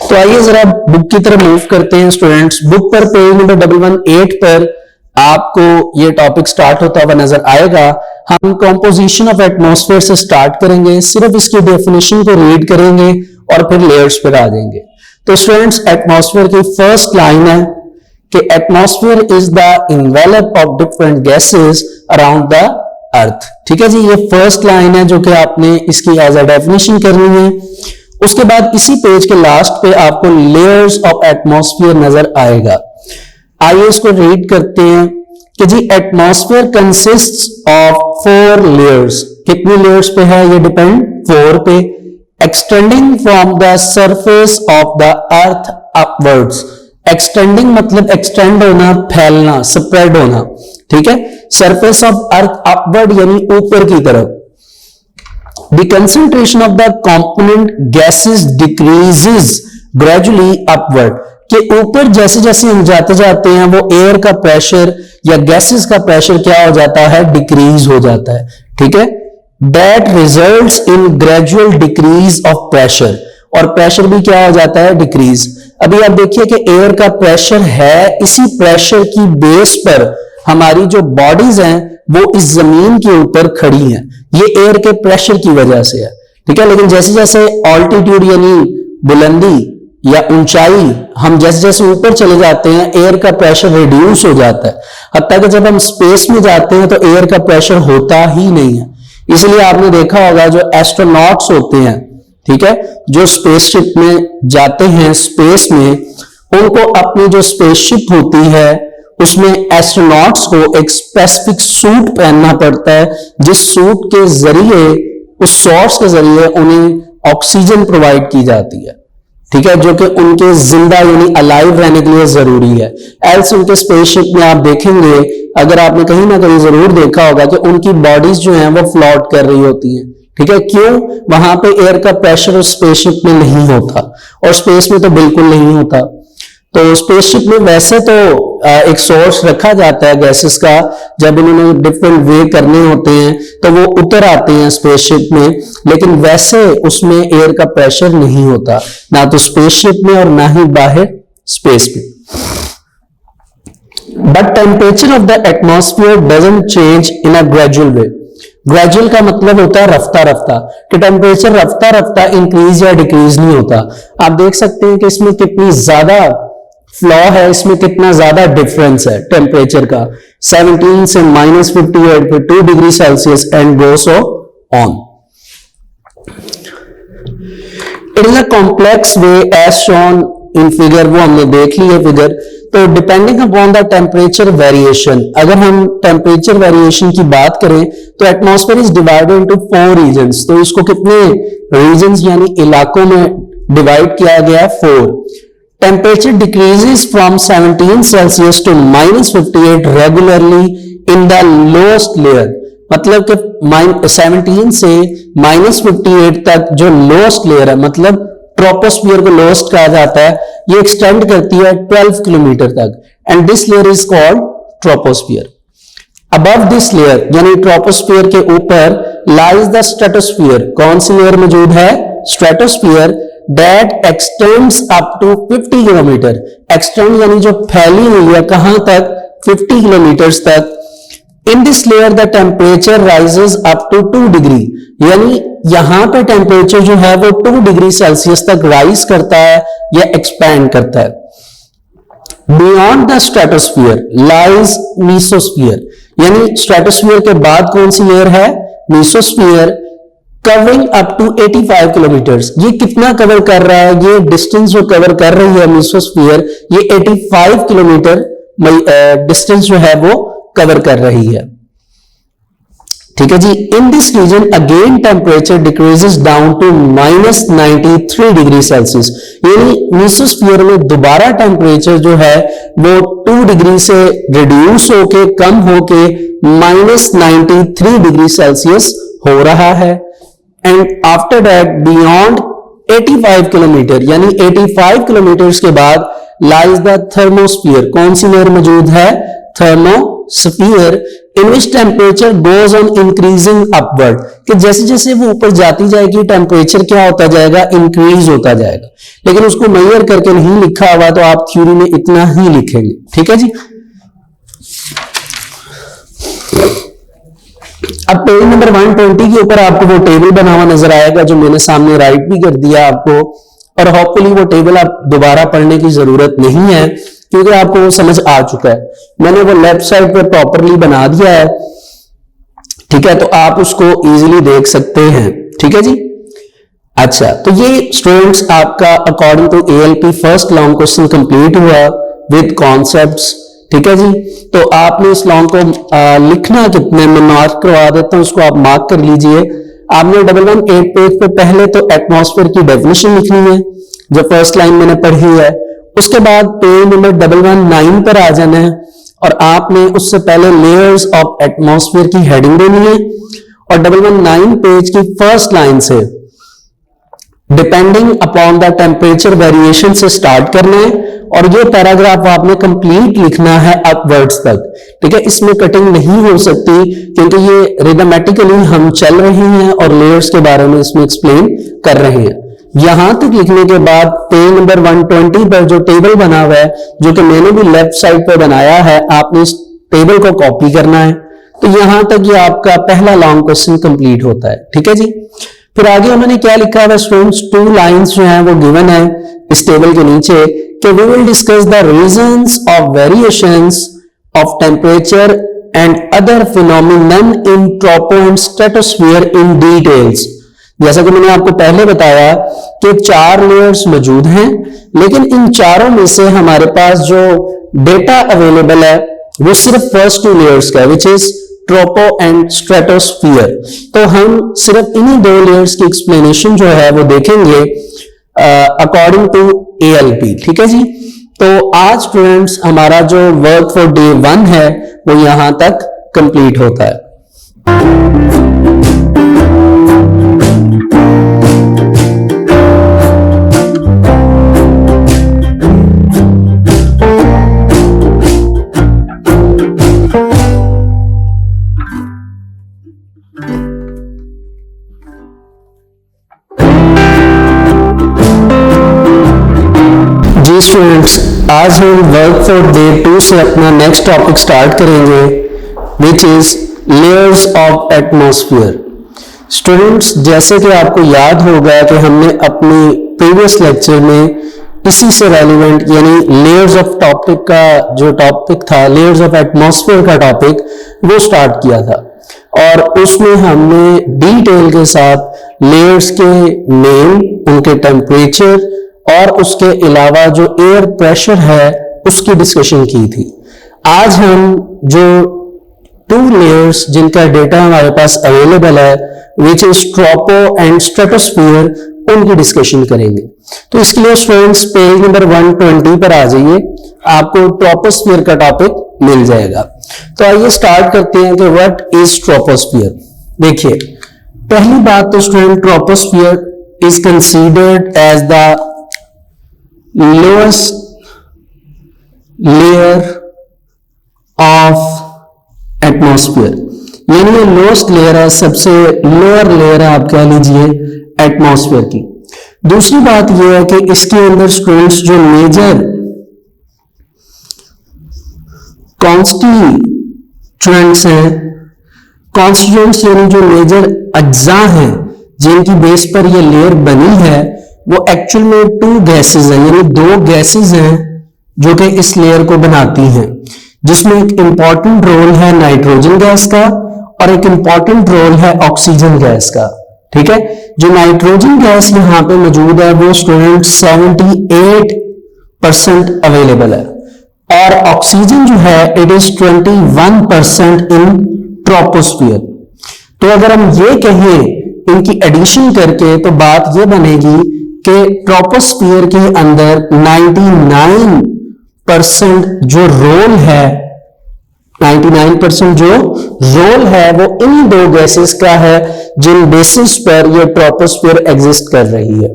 तो आइए जरा बुक की तरफ मूव करते हैं स्टूडेंट्स। बुक पर पेज नंबर 118 पर आपको ये टॉपिक स्टार्ट होता हुआ नजर आएगा। हम कंपोजिशन ऑफ एटमॉस्फेयर से स्टार्ट करेंगे, सिर्फ इसकी डेफिनेशन को रीड करेंगे और फिर लेयर्स पर आ जाएंगे। तो स्टूडेंट्स, एटमॉस्फेयर की फर्स्ट लाइन है कि atmosphere is the envelope of different gases around the earth. ठीक है जी, ये फर्स्ट लाइन है जो कि आपने इसकी एज अ डेफिनेशन करनी है। उसके बाद इसी पेज के लास्ट पे आपको लेयर्स ऑफ एटमॉस्फेयर नजर आएगा। आइए इसको रीड करते हैं कि जी एटमॉस्फेयर कंसिस्ट्स ऑफ 4 लेयर्स। कितनी लेयर्स पे है ये डिपेंड, 4 पे। Extending from the surface of the earth upwards. Extending मतलब एक्सटेंड होना, फैलना, स्प्रेड होना। ठीक है, सरफेस ऑफ अर्थ अपवर्ड यानी ऊपर की तरफ। The concentration of the component gases decreases gradually upward, कि ऊपर जैसे जैसे हम जाते जाते हैं वो एयर का प्रेशर या गैसेस का प्रेशर क्या हो जाता है, डिक्रीज हो जाता है। ठीक है, that results in gradual decrease of pressure, और प्रेशर भी क्या हो जाता है, डिक्रीज। अभी आप देखिए कि एयर का प्रेशर है, इसी प्रेशर की बेस पर हमारी जो बॉडीज हैं वो इस जमीन के ऊपर खड़ी हैं, ये एयर के प्रेशर की वजह से है। ठीक है, लेकिन जैसे जैसे ऑल्टीट्यूड यानी बुलंदी या ऊंचाई, हम जैसे जैसे ऊपर चले जाते हैं एयर का प्रेशर रिड्यूस हो जाता है। हत्ता कि जब हम स्पेस में जाते हैं तो एयर का प्रेशर होता ही नहीं है। इसलिए आपने देखा होगा जो एस्ट्रोनॉट्स होते हैं, ठीक है, जो स्पेसशिप में जाते हैं स्पेस में, उनको अपनी जो स्पेसशिप होती है उसमें एस्ट्रोनॉट्स को एक स्पेसिफिक सूट पहनना पड़ता है, जिस सूट के जरिए, उस सोर्स के जरिए उन्हें ऑक्सीजन प्रोवाइड की जाती है। ठीक है, जो कि उनके जिंदा यानी अलाइव रहने के लिए जरूरी है। एल्स उनके स्पेसशिप में आप देखेंगे, अगर आपने कहीं ना कहीं जरूर देखा होगा कि उनकी बॉडीज जो हैं वो फ्लोट कर रही होती हैं। ठीक है, क्यों? वहां पे एयर का प्रेशर उस स्पेसशिप में नहीं होता, और स्पेस में तो बिल्कुल नहीं होता। तो स्पेसशिप में वैसे तो एक सोर्स रखा जाता है गैसेस का, जब उन्होंने डिफरेंट वे करने होते हैं तो वो उतर आते हैं स्पेसशिप में, लेकिन वैसे उसमें एयर का प्रेशर नहीं होता, ना तो स्पेसशिप में और ना ही बाहर स्पेस में। But temperature of the atmosphere doesn't change in a gradual way. Gradual का मतलब होता है रफ्ता रफ्ता, कि टेम्परेचर रफ्ता रफ्ता इंक्रीज या डिक्रीज नहीं होता। आप देख सकते हैं कि इसमें कितनी ज्यादा फ्लॉ है, इसमें कितना ज्यादा डिफरेंस है टेम्परेचर का, 17 से -58 पे 2 degree Celsius and go so on. It is a complex way as shown in figure, वो हमने देख ली है फिगर। तो depending upon the temperature variation, अगर हम टेम्परेचर वेरिएशन की बात करें तो atmosphere is divided into 4 regions. तो इसको कितने रीजन्स यानी इलाकों में डिवाइड किया गया, 4। Temperature decreases from 17 Celsius to -58 regularly in the lowest layer, मतलब कि 17 से -58 तक जो लोएस्ट लेयर है, मतलब ट्रोपोस्फियर को लोएस्ट कहा जाता है, ये एक्सटेंड करती है 12 किलोमीटर तक, and this layer is called troposphere. Above this layer यानी ट्रोपोस्फियर के ऊपर लाइज द स्ट्रेटोस्फियर। कौन सी लेयर मौजूद है? Stratosphere. That extends up to 50 kilometre. Extend यानी जो फैली हुई है, कहां तक? 50 किलोमीटर तक। In this layer the temperature rises up to 2 degree, यानी यहां पे टेम्परेचर जो है वो 2 डिग्री सेल्सियस तक राइज करता है या एक्सपैंड करता है। Beyond the stratosphere lies mesosphere, यानी स्ट्रेटोस्फियर के बाद कौन सी लेयर है? Mesosphere. Covering up to 85 kilometres. ये कितना कवर कर रहा है, ये डिस्टेंस जो कवर कर रही है मेसोस्फीयर, ये 85 किलोमीटर डिस्टेंस जो है वो कवर कर रही है। ठीक है जी। In this region again temperature decreases down to -93 degree Celsius, यानी मेसोस्फीयर में दोबारा टेम्परेचर जो है वो 2 डिग्री से रिड्यूस होके कम होके -93 डिग्री सेल्सियस हो रहा है। And after that beyond 85 kilometre, यानी 85 किलोमीटर के बाद लाइज द थर्मोस्फीयर। कौन सी लेयर मौजूद है? Thermosphere, in which temperature goes on increasing upward, कि जैसे जैसे वो ऊपर जाती जाएगी टेम्परेचर क्या होता जाएगा? इंक्रीज होता जाएगा। लेकिन उसको मेजर करके नहीं लिखा हुआ, तो आप थ्योरी में इतना ही लिखेंगे। ठीक है जी। अब पेज नंबर 120 के ऊपर आपको वो टेबल बना हुआ नजर आएगा, जो मैंने सामने राइट भी कर दिया आपको, और होपफुली वो टेबल आप दोबारा पढ़ने की जरूरत नहीं है, क्योंकि आपको वो समझ आ चुका है। मैंने वो लेफ्ट साइड पे प्रॉपरली बना दिया है। ठीक है, तो आप उसको इजीली देख सकते हैं। ठीक है जी। अच्छा, तो ये स्टूडेंट्स आपका according to ALP first long question complete हुआ विद कॉन्सेप्ट्स। ठीक है जी। तो आपने इस लॉन्ग को लिखना कितने में मार्क करवा देता हूं, उसको आप मार्क कर लीजिए। आपने 118 पेज पे पहले तो एटमॉस्फेयर की डेफिनेशन लिखनी है, जो फर्स्ट लाइन मैंने पढ़ी है। उसके बाद पेज नंबर 119 पर आ जाना है, और आपने उससे पहले लेयर्स ऑफ एटमॉस्फेयर की हेडिंग देनी है, और 119 पेज की फर्स्ट लाइन से depending upon the temperature variation से स्टार्ट करना है, और ये पैराग्राफ आपने कंप्लीट लिखना है अपवर्ड्स तक। ठीक है, इसमें कटिंग नहीं हो सकती, क्योंकि ये रिदमेटिकली हम चल रहे हैं और लेयर्स के बारे में इसमें एक्सप्लेन कर रहे हैं। यहां तक लिखने के बाद पेज नंबर 120 पर जो टेबल बना हुआ है, जो कि मैंने भी लेफ्ट साइड पर बनाया है, आपने इस टेबल को कॉपी करना है। तो यहां तक ये आपका पहला लॉन्ग क्वेश्चन कंप्लीट होता है। ठीक है जी। फिर आगे उन्होंने क्या लिखा है स्टूडेंट्स, 2 लाइंस जो हैं वो गिवन है इस टेबल के नीचे, कि we will discuss the reasons of variations of temperature and other phenomenon in tropo and stratosphere in details. जैसा कि मैंने आपको पहले बताया कि 4 लेयर्स मौजूद हैं, लेकिन इन चारों में से हमारे पास जो डेटा अवेलेबल है वो सिर्फ फर्स्ट 2 लेयर्स का है, विच इज ट्रोपो एंड स्ट्रेटोस्फीयर। तो हम सिर्फ इन्हीं 2 लेयर्स की एक्सप्लेनेशन जो है वो देखेंगे अकॉर्डिंग टू ALP। ठीक है जी। तो आज स्टूडेंट्स हमारा जो वर्क फॉर डे 1 है वो यहां तक कंप्लीट होता है। स्टूडेंट्स, आज हम वर्क फॉर डे 2 से अपना नेक्स्ट टॉपिक स्टार्ट करेंगे, which is layers of atmosphere. Students, जैसे कि आपको याद होगा कि हमने अपने प्रीवियस लेक्चर में इसी से रेलिवेंट यानी लेयर्स ऑफ टॉपिक का जो टॉपिक था, लेयर्स ऑफ एटमॉस्फेयर का टॉपिक, वो स्टार्ट किया था, और उसमें हमने डिटेल के साथ लेयर्स के नेम, उनके टेम्परेचर और उसके अलावा जो एयर प्रेशर है उसकी डिस्कशन की थी। आज हम जो 2 लेयर्स जिनका डेटा हमारे पास अवेलेबल है, विच इज ट्रोपो एंड स्ट्रेटोस्फीयर, उनकी डिस्कशन करेंगे। तो इसके लिए स्टूडेंट्स पेज नंबर 120 पर आ जाइए, आपको ट्रोपोस्फीयर का टॉपिक मिल जाएगा। तो आइए स्टार्ट करते हैं कि व्हाट इज ट्रोपोस्फीयर। देखिए, पहली बात तो student, troposphere is considered as the lowest layer of atmosphere, यानी ये लोएस्ट लेयर है, सबसे लोअर लेयर है आप कह लीजिए एटमॉस्फेयर की। दूसरी बात यह है कि इसके अंदर स्टूडेंट्स जो मेजर कॉन्स्टिट्यूएंट्स हैं, कॉन्स्टिट्यूएंट्स यानी जो मेजर अज्जा हैं जिनकी बेस पर यह लेयर बनी है, वो एक्चुअल में 2 गैसेस हैं, यानी 2 गैसेस हैं जो कि इस लेयर को बनाती हैं, जिसमें एक इंपॉर्टेंट रोल है नाइट्रोजन गैस का और एक इंपॉर्टेंट रोल है ऑक्सीजन गैस का। ठीक है, जो नाइट्रोजन गैस यहां पे मौजूद है वो स्टूडेंट 78% अवेलेबल है, और ऑक्सीजन जो है इट इज 21% इन ट्रोपोस्फियर। तो अगर हम ये कहें इनकी एडिशन करके तो बात ये बनेगी कि ट्रोपोस्फियर के अंदर 99% जो रोल है, 99% जो रोल है वो इन दो गैसेस का है जिन बेसिस पर ये ट्रोपोस्फियर एग्जिस्ट कर रही है।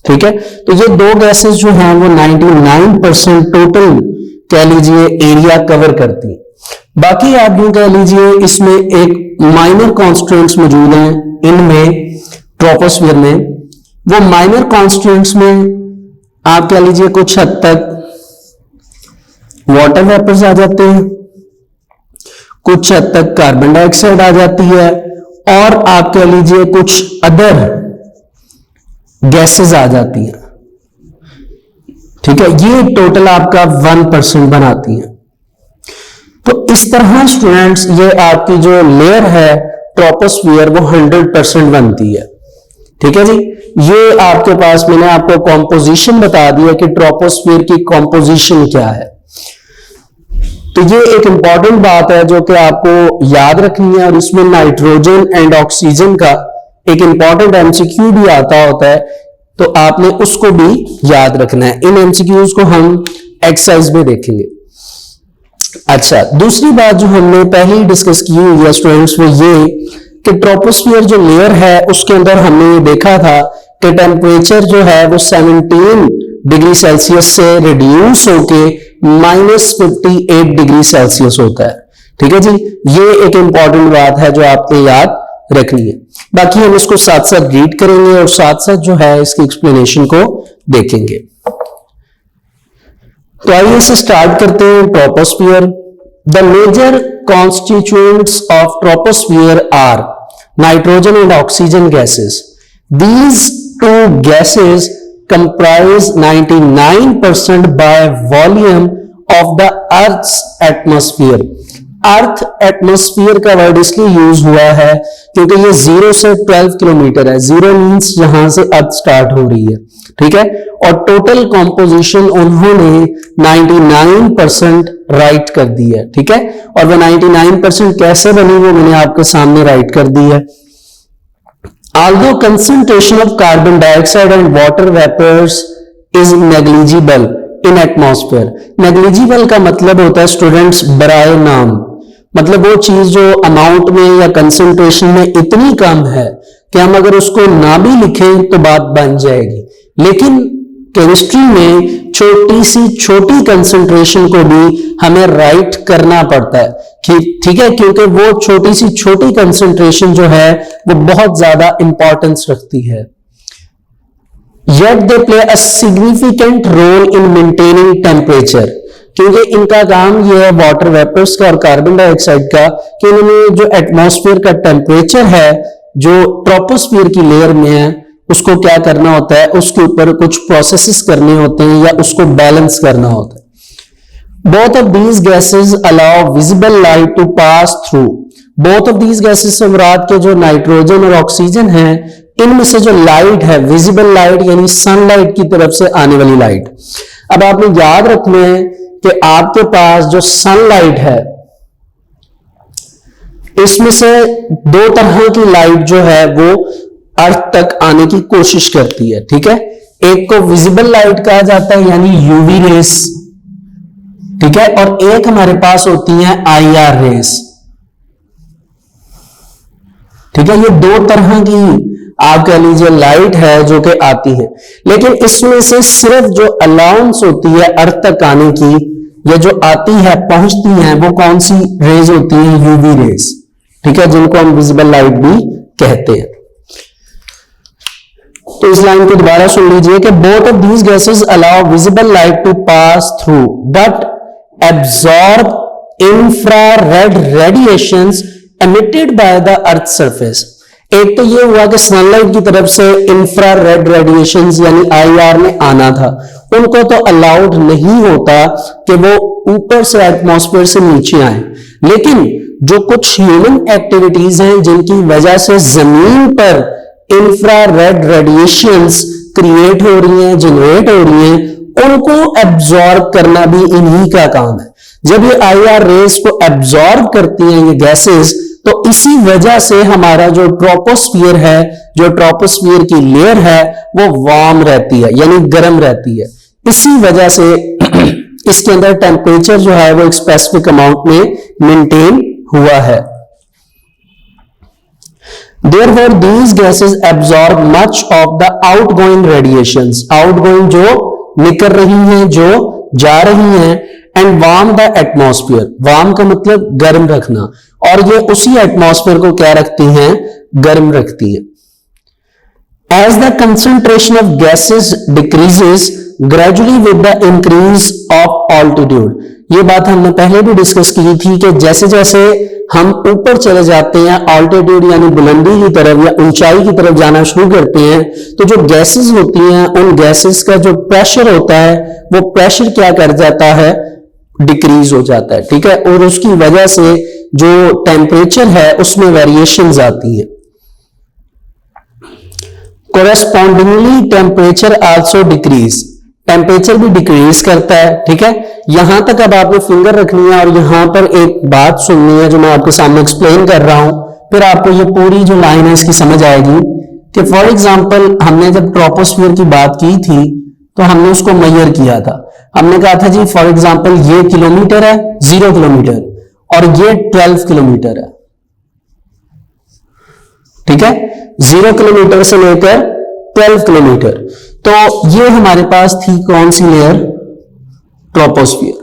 ठीक है, तो ये दो गैसेस जो हैं वो 99% टोटल कह लीजिए एरिया कवर करती। बाकी आप यूं कह लीजिए इसमें एक माइनर कॉन्स्टिट्यूएंट्स मौजूद हैं इनमें ट्रोपोस्फियर में। वो माइनर कॉन्स्टिट्यूएंट्स में आप कह लीजिए कुछ हद तक वाटर वेपर्स आ जाते हैं, कुछ हद तक कार्बन डाइऑक्साइड आ जाती है, और आप कह लीजिए कुछ अदर गैसेस आ जाती हैं। ठीक है, ये टोटल आपका 1% बनाती है। तो इस तरह स्टूडेंट्स ये आपकी जो लेयर है ट्रोपोस्फियर वो 100% बनती है। ठीक है जी, ये आपके पास मैंने आपको कॉम्पोजिशन बता दिया कि ट्रोपोस्फियर की कॉम्पोजिशन क्या है। तो ये एक इंपॉर्टेंट बात है जो कि आपको याद रखनी है, और इसमें नाइट्रोजन एंड ऑक्सीजन का एक इंपॉर्टेंट एमसीक्यू भी आता होता है, तो आपने उसको भी याद रखना है। इन एमसीक्यूज को हम एक्सरसाइज में देखेंगे। अच्छा, दूसरी बात जो हमने पहले ही डिस्कस की हुई है स्टूडेंट्स वो ये कि ट्रोपोस्फियर जो लेयर है उसके अंदर हमने ये देखा था कि टेम्परेचर जो है वो 17 डिग्री सेल्सियस से रिड्यूस होके -58 डिग्री सेल्सियस होता है। ठीक है जी, ये एक इंपॉर्टेंट बात है जो आपने याद रखनी है। बाकी हम इसको साथ साथ रीड करेंगे और साथ साथ जो है इसकी एक्सप्लेनेशन को देखेंगे। तो आइए इसे स्टार्ट करते हैं। Troposphere, the major constituents of troposphere are nitrogen and oxygen gases. These two gases comprise 99% by volume of the Earth's atmosphere. Earth atmosphere का वर्ड इसलिए यूज हुआ है क्योंकि ये 0 से 12 किलोमीटर है। 0 मीन्स जहां से अर्थ स्टार्ट हो रही है। ठीक है, और टोटल कॉम्पोजिशन उन्होंने 99% राइट कर दी है। ठीक है, और वो 99% कैसे बनी वो मैंने आपके सामने राइट कर दी है। Although concentration of carbon dioxide and water vapors is negligible in atmosphere. Negligible का मतलब होता है स्टूडेंट्स बराए नाम, मतलब वो चीज जो अमाउंट में या कंसंट्रेशन में इतनी कम है कि हम अगर उसको ना भी लिखें तो बात बन जाएगी। लेकिन केमिस्ट्री में छोटी सी छोटी कंसंट्रेशन को भी हमें राइट करना पड़ता है कि ठीक है, क्योंकि वो छोटी सी छोटी कंसंट्रेशन जो है वो बहुत ज्यादा इंपॉर्टेंस रखती है। Yet they play a significant role in maintaining temperature. क्योंकि इनका काम ये है वाटर वेपर्स का और कार्बन डाइऑक्साइड का कि इन्होंने जो एटमॉस्फेयर का टेम्परेचर है जो ट्रोपोस्फियर की लेयर में है उसको क्या करना होता है, उसके ऊपर कुछ प्रोसेसेस करने होते हैं या उसको बैलेंस करना होता है। Both of these gases allow visible light to pass through. Both of these gases से मुराद के जो नाइट्रोजन और ऑक्सीजन है इनमें से जो लाइट है विजिबल लाइट यानी सनलाइट की तरफ से आने वाली लाइट। अब आपने याद रखना है कि आपके पास जो सनलाइट है इसमें से दो तरह की लाइट जो है वो अर्थ तक आने की कोशिश करती है। ठीक है, एक को विजिबल लाइट कहा जाता है यानी यूवी रेस। ठीक है, और एक हमारे पास होती है IR रेस। ठीक है, ये दो तरह की आप कह लीजिए लाइट है जो कि आती है, लेकिन इसमें से सिर्फ जो अलाउंस होती है अर्थ तक आने की या जो आती है पहुंचती है वो कौन सी रेज होती है, यूवी रेस। ठीक है, जिनको हम विजिबल लाइट भी कहते हैं। तो इस लाइन को दोबारा सुन लीजिए कि both of these gases allow visible light to pass through but absorb infrared radiations emitted by the earth surface. एक तो ये हुआ कि सनलाइट की तरफ से इंफ्रारेड रेडिएशंस यानी IR में आना था, उनको तो अलाउड नहीं होता कि वो ऊपर से एटमॉस्फेयर से नीचे आए। लेकिन जो कुछ ह्यूमन एक्टिविटीज हैं जिनकी वजह से जमीन पर इंफ्रारेड रेडिएशंस क्रिएट हो रही हैं, जनरेट हो रही हैं, उनको एब्जॉर्ब करना भी इन्हीं का काम है। जब ये IR रेस को एब्जॉर्ब करती हैं ये गैसेस, तो इसी वजह से हमारा जो ट्रोपोस्फियर है, जो ट्रोपोस्फियर की लेयर है, वो वार्म रहती है, यानी गर्म रहती है। इसी वजह से इसके अंदर टेम्परेचर जो है वो एक स्पेसिफिक अमाउंट में मेंटेन हुआ है। Therefore, these gases absorb much of the outgoing radiations, outgoing जो निकल रही हैं, जो जा रही हैं, and warm the atmosphere. warm का मतलब गर्म रखना, और ये उसी एटमॉस्फेयर को क्या रखती हैं, गर्म रखती हैं। As the concentration of gases decreases gradually with the increase of altitude, ये बात हमने पहले भी डिस्कस की थी कि जैसे जैसे हम ऊपर चले जाते हैं, ऑल्टीट्यूड यानी बुलंदी की तरफ या ऊंचाई की तरफ जाना शुरू करते हैं, तो जो गैसेस होती हैं, उन गैसेस का जो प्रेशर होता है, वो प्रेशर क्या कर जाता है, डिक्रीज हो जाता है, ठीक है, और उसकी वजह से जो टेम्परेचर है उसमें वेरिएशंस आती हैं। कोरेस्पॉन्डिंगली टेम्परेचर आल्सो डिक्रीज, टेम्परेचर भी डिक्रीज करता है, ठीक है। यहां तक अब आपने फिंगर रखनी है और यहां पर एक बात सुननी है जो मैं आपके सामने एक्सप्लेन कर रहा हूं, फिर आपको ये पूरी जो लाइन है इसकी समझ आएगी। कि फॉर एग्जांपल हमने जब ट्रोपोस्फियर की बात की थी तो हमने उसको मेजर किया था। हमने कहा था जी फॉर एग्जांपल ये किलोमीटर है, 0 किलोमीटर, और ये 12 किलोमीटर है, ठीक है, 0 किलोमीटर से लेकर 12 किलोमीटर। तो ये हमारे पास थी कौन सी लेयर, ट्रोपोस्फियर,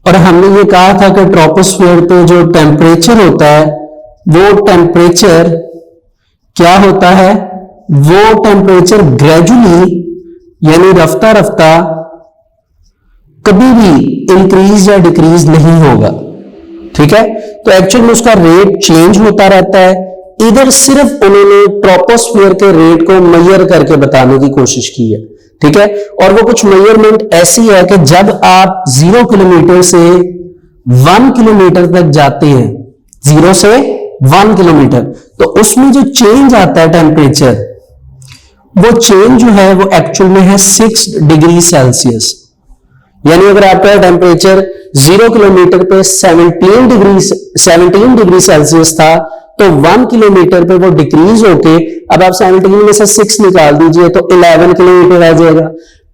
और हमने ये कहा था कि ट्रोपोस्फियर पे जो टेम्परेचर होता है वो टेम्परेचर क्या होता है, वो टेम्परेचर ग्रेजुअली यानी रफ्ता रफ्ता कभी भी इंक्रीज या डिक्रीज नहीं होगा, ठीक है। तो एक्चुअल में उसका रेट चेंज होता रहता है। इधर सिर्फ उन्होंने ट्रोपोस्फियर के रेट को मेजर करके बताने की कोशिश की है, ठीक है, और वो कुछ मेजरमेंट ऐसी है कि जब आप 0 किलोमीटर से 1 किलोमीटर तक जाते हैं, 0 से 1 किलोमीटर, तो उसमें जो चेंज आता है टेम्परेचर, वो चेंज जो है वो एक्चुअल में है 6 डिग्री सेल्सियस। यानी अगर आपका टेम्परेचर 0 किलोमीटर पे 17 डिग्री सेल्सियस था, तो 1 किलोमीटर पे वो डिक्रीज होके, अब आप 17 में से 6 निकाल दीजिए तो 11 किलोमीटर आ जाएगा।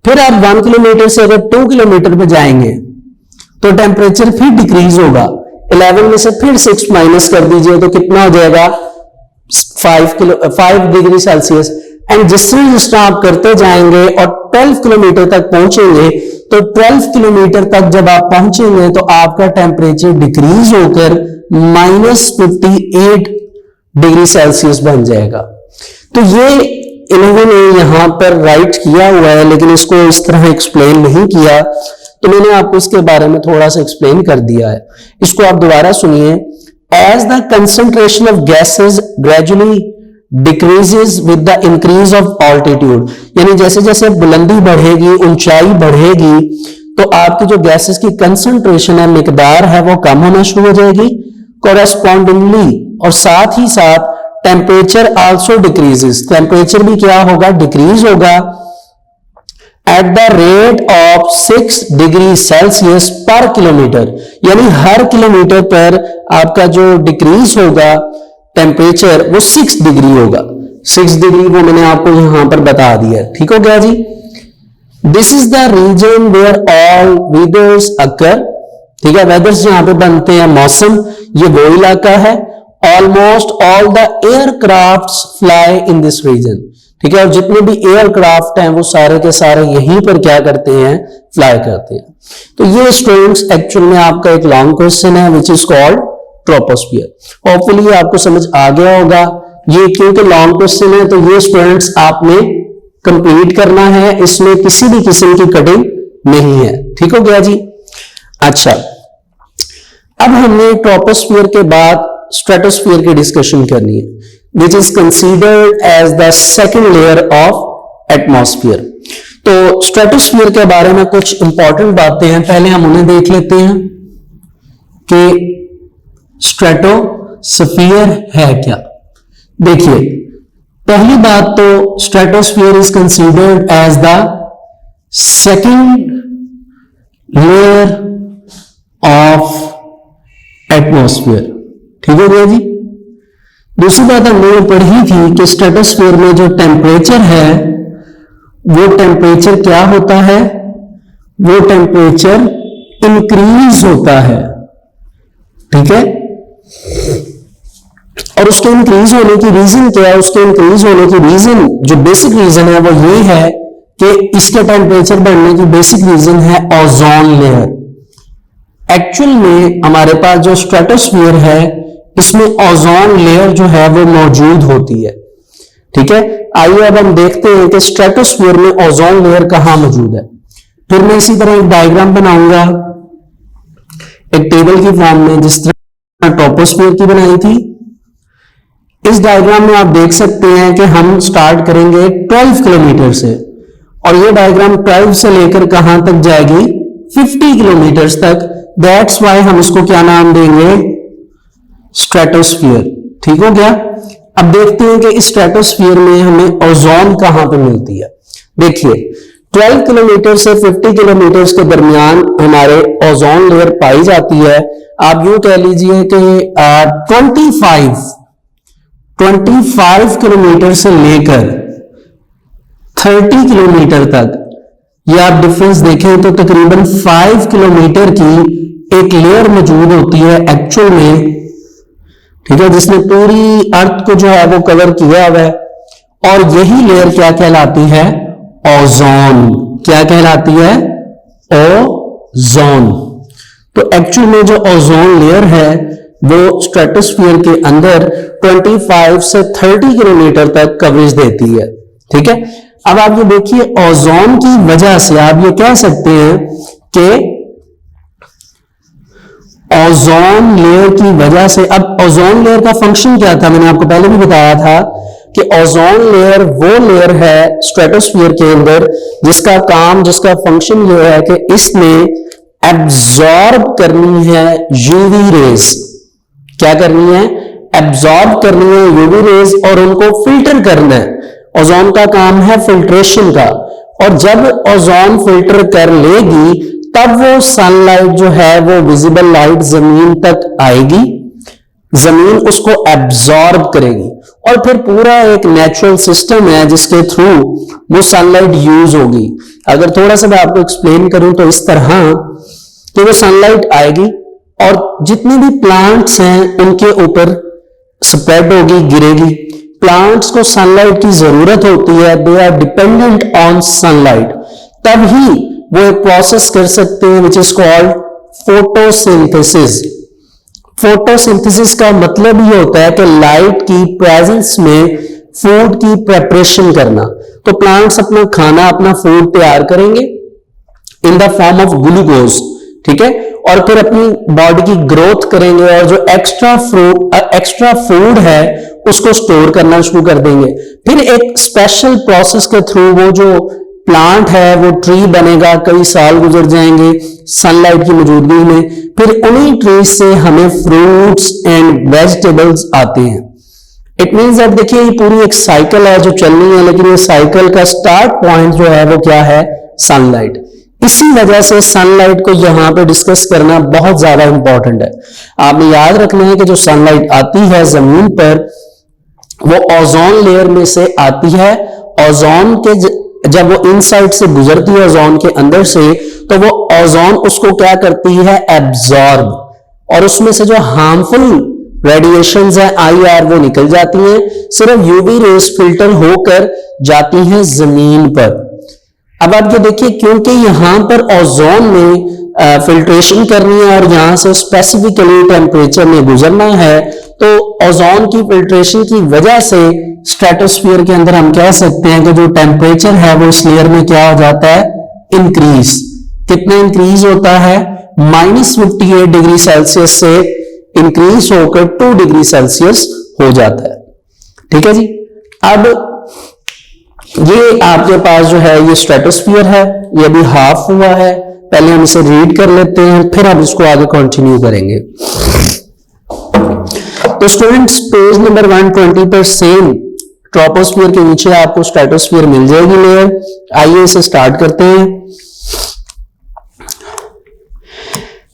फिर आप 1 किलोमीटर से अगर 2 किलोमीटर पे जाएंगे तो टेम्परेचर फिर डिक्रीज होगा, 11 में से फिर 6 माइनस कर दीजिए तो कितना हो जाएगा, 5 डिग्री सेल्सियस। एंड जिस तरह आप करते जाएंगे और 12 किलोमीटर तक पहुंचेंगे, तो 12 किलोमीटर तक जब आप पहुंचेंगे तो आपका टेम्परेचर डिक्रीज होकर -58 डिग्री सेल्सियस बन जाएगा। तो ये इन्होंने यहां पर राइट किया हुआ है, लेकिन इसको इस तरह एक्सप्लेन नहीं किया, तो मैंने आपको इसके बारे में थोड़ा सा एक्सप्लेन कर दिया है। इसको आप दोबारा सुनिए। As the concentration of gases gradually decreases with the increase of altitude, यानी जैसे जैसे बुलंदी बढ़ेगी, ऊंचाई बढ़ेगी, तो आपकी जो गैसेस की कंसंट्रेशन है, मिकदार है, वो कम होना शुरू हो जाएगी। कोरेस्पॉन्डिंगली, और साथ ही साथ टेम्परेचर आल्सो डिक्रीजेस, टेम्परेचर भी क्या होगा, डिक्रीज होगा at the rate of 6 degree Celsius पर किलोमीटर, यानी हर किलोमीटर पर आपका जो डिक्रीज होगा टेम्परेचर वो 6 डिग्री होगा। 6 डिग्री वो मैंने आपको यहां पर बता दिया, ठीक हो गया जी। This is the region where all weathers occur, ठीक है, वेदर्स जहां पे बनते हैं, मौसम, ये वो इलाका है। Almost all the aircrafts fly in this region, ठीक है, और जितने भी एयरक्राफ्ट हैं वो सारे के सारे यहीं पर क्या करते हैं, फ्लाई करते हैं। तो ये स्टूडेंट्स एक्चुअल में आपका एक लॉन्ग क्वेश्चन है which is called troposphere. Hopefully आपको समझ आ गया होगा। ये क्योंकि लॉन्ग क्वेश्चन है तो ये स्टूडेंट्स आपने कंप्लीट करना है, इसमें किसी भी किस्म की कटिंग नहीं है, ठीक हो गया जी। अच्छा, अब हमने ट्रोपोस्फियर के बाद स्ट्रेटोस्फियर की डिस्कशन करनी है, which is considered as the second layer of atmosphere. तो स्ट्रेटोस्फियर के बारे में कुछ इंपॉर्टेंट बातें हैं, पहले हम उन्हें देख लेते हैं कि स्ट्रेटोस्फियर है क्या। देखिए, पहली बात तो stratosphere is considered as the second layer of atmosphere. ठीक हो गया जी। दूसरी बात हमने पढ़ी थी कि स्ट्रेटोस्फीयर में जो टेम्परेचर है वो टेम्परेचर क्या होता है, वो टेम्परेचर इंक्रीज होता है। ठीक है, और उसके इंक्रीज होने की रीजन क्या है? उसके इंक्रीज होने की रीजन, जो बेसिक रीजन है वो ये है कि इसके टेम्परेचर बढ़ने की बेसिक रीजन है ओजोन लेयर। एक्चुअल में हमारे पास जो स्ट्रेटोस्फीयर है इसमें ओजोन लेयर जो है वो मौजूद होती है। ठीक है, आइए अब हम देखते हैं कि स्ट्रेटोस्फीयर में ओजोन लेयर कहां मौजूद है। फिर मैं इसी तरह एक डायग्राम बनाऊंगा एक टेबल की फॉर्म में, जिस तरह ट्रोपोस्फीयर की बनाई थी। इस डायग्राम में आप देख सकते हैं कि हम स्टार्ट करेंगे 12 किलोमीटर से, और ये डायग्राम 12 से लेकर कहां तक जाएगी? 50 किलोमीटर तक। दैट्स वाई हम इसको क्या नाम देंगे? स्ट्रेटोस्फीयर। ठीक हो गया। अब देखते हैं कि इस स्ट्रेटोस्फीयर में हमें ओजोन कहां पे मिलती है। देखिए 12 किलोमीटर से 50 किलोमीटर के दरमियान हमारे ओजोन लेयर पाई जाती है। आप यूं कह लीजिए कि 25 किलोमीटर से लेकर 30 किलोमीटर तक, ये आप डिफरेंस देखें तो तकरीबन 5 किलोमीटर की एक लेयर मौजूद होती है एक्चुअल में। ठीक है, जिसने पूरी अर्थ को जो है वो कवर किया हुआ है, और यही लेयर क्या कहलाती है? ओजोन। क्या कहलाती है? ओजोन। तो एक्चुअल में जो ओजोन लेयर है वो स्ट्रेटोस्फीयर के अंदर 25 से 30 किलोमीटर तक कवरेज देती है। ठीक है, अब आप ये देखिए ओजोन की वजह से आप ये कह सकते हैं कि ओजोन लेयर की वजह से, अब ओजोन लेयर का फंक्शन क्या था? मैंने आपको पहले भी बताया था कि ओजोन लेयर वो लेयर है स्ट्रेटोस्फीयर के अंदर जिसका काम, जिसका फंक्शन ये है कि इसने एब्जॉर्ब करनी है यूवी रेज। क्या करनी है? एब्जॉर्ब करनी है यूवी रेज और उनको फिल्टर करना है। ओजोन का काम है फिल्ट्रेशन का, और जब ओजोन फिल्टर कर लेगी तब वो सनलाइट जो है वो विजिबल लाइट जमीन तक आएगी, जमीन उसको एब्जॉर्ब करेगी, और फिर पूरा एक नेचुरल सिस्टम है जिसके थ्रू वो सनलाइट यूज होगी। अगर थोड़ा सा मैं आपको एक्सप्लेन करूं तो इस तरह कि वो सनलाइट आएगी और जितने भी प्लांट्स हैं उनके ऊपर स्प्रेड होगी, गिरेगी। प्लांट्स को सनलाइट की जरूरत होती है, they are dependent on sunlight, तभी वो एक प्रोसेस कर सकते हैं which is called photosynthesis. Photosynthesis का मतलब ये होता है कि लाइट की प्रेजेंस में फूड की प्रिपरेशन करना। तो प्लांट्स अपना खाना, अपना फूड तैयार करेंगे in the form of glucose. ठीक है, और फिर अपनी बॉडी की ग्रोथ करेंगे, और जो एक्स्ट्रा फूड है उसको स्टोर करना शुरू कर देंगे। फिर एक स्पेशल प्रोसेस के थ्रू वो जो प्लांट है वो ट्री बनेगा, कई साल गुजर जाएंगे सनलाइट की मौजूदगी में, फिर उन्हीं ट्री से हमें फ्रूट्स एंड वेजिटेबल्स आते हैं। इट मीन्स दैट देखिए ये पूरी एक साइकिल है जो चलनी है, लेकिन ये साइकिल का स्टार्ट पॉइंट जो है वो क्या है? सनलाइट। इसी वजह से सनलाइट को यहां पे डिस्कस करना बहुत ज्यादा इंपॉर्टेंट है। आपने याद रखना है कि जो सनलाइट आती है जमीन पर वो ओजोन लेयर में से आती है। ओजोन के जब वो इनसाइड से गुजरती है ओजोन के अंदर से, तो वो ओजोन उसको क्या करती है? एब्जॉर्ब, और उसमें से जो हार्मफुल रेडिएशंस है IR वो निकल जाती हैं, सिर्फ यूवी रेस फिल्टर होकर जाती हैं जमीन पर। अब आप ये देखिए क्योंकि यहां पर ओजोन में फिल्ट्रेशन करनी है और यहां से स्पेसिफिकली टेम्परेचर में गुजरना है, तो ओजोन की फिल्ट्रेशन की वजह से स्ट्रेटोस्फीयर के अंदर हम कह सकते हैं कि जो टेम्परेचर है वो इस लेयर में क्या हो जाता है? इंक्रीज। कितना इंक्रीज होता है? -58 डिग्री सेल्सियस से इंक्रीज होकर 2 डिग्री सेल्सियस हो जाता है। ठीक है जी। अब ये आपके पास जो है ये स्ट्रेटोस्फीयर है, ये अभी हाफ हुआ है। पहले हम इसे रीड कर लेते हैं, फिर हम इसको आगे कंटिन्यू करेंगे। तो स्टूडेंट्स पेज नंबर 120 पर सेम ट्रोपोस्फियर के नीचे आपको स्ट्रेटोस्फियर मिल जाएगी लेयर। आइए इसे स्टार्ट करते हैं।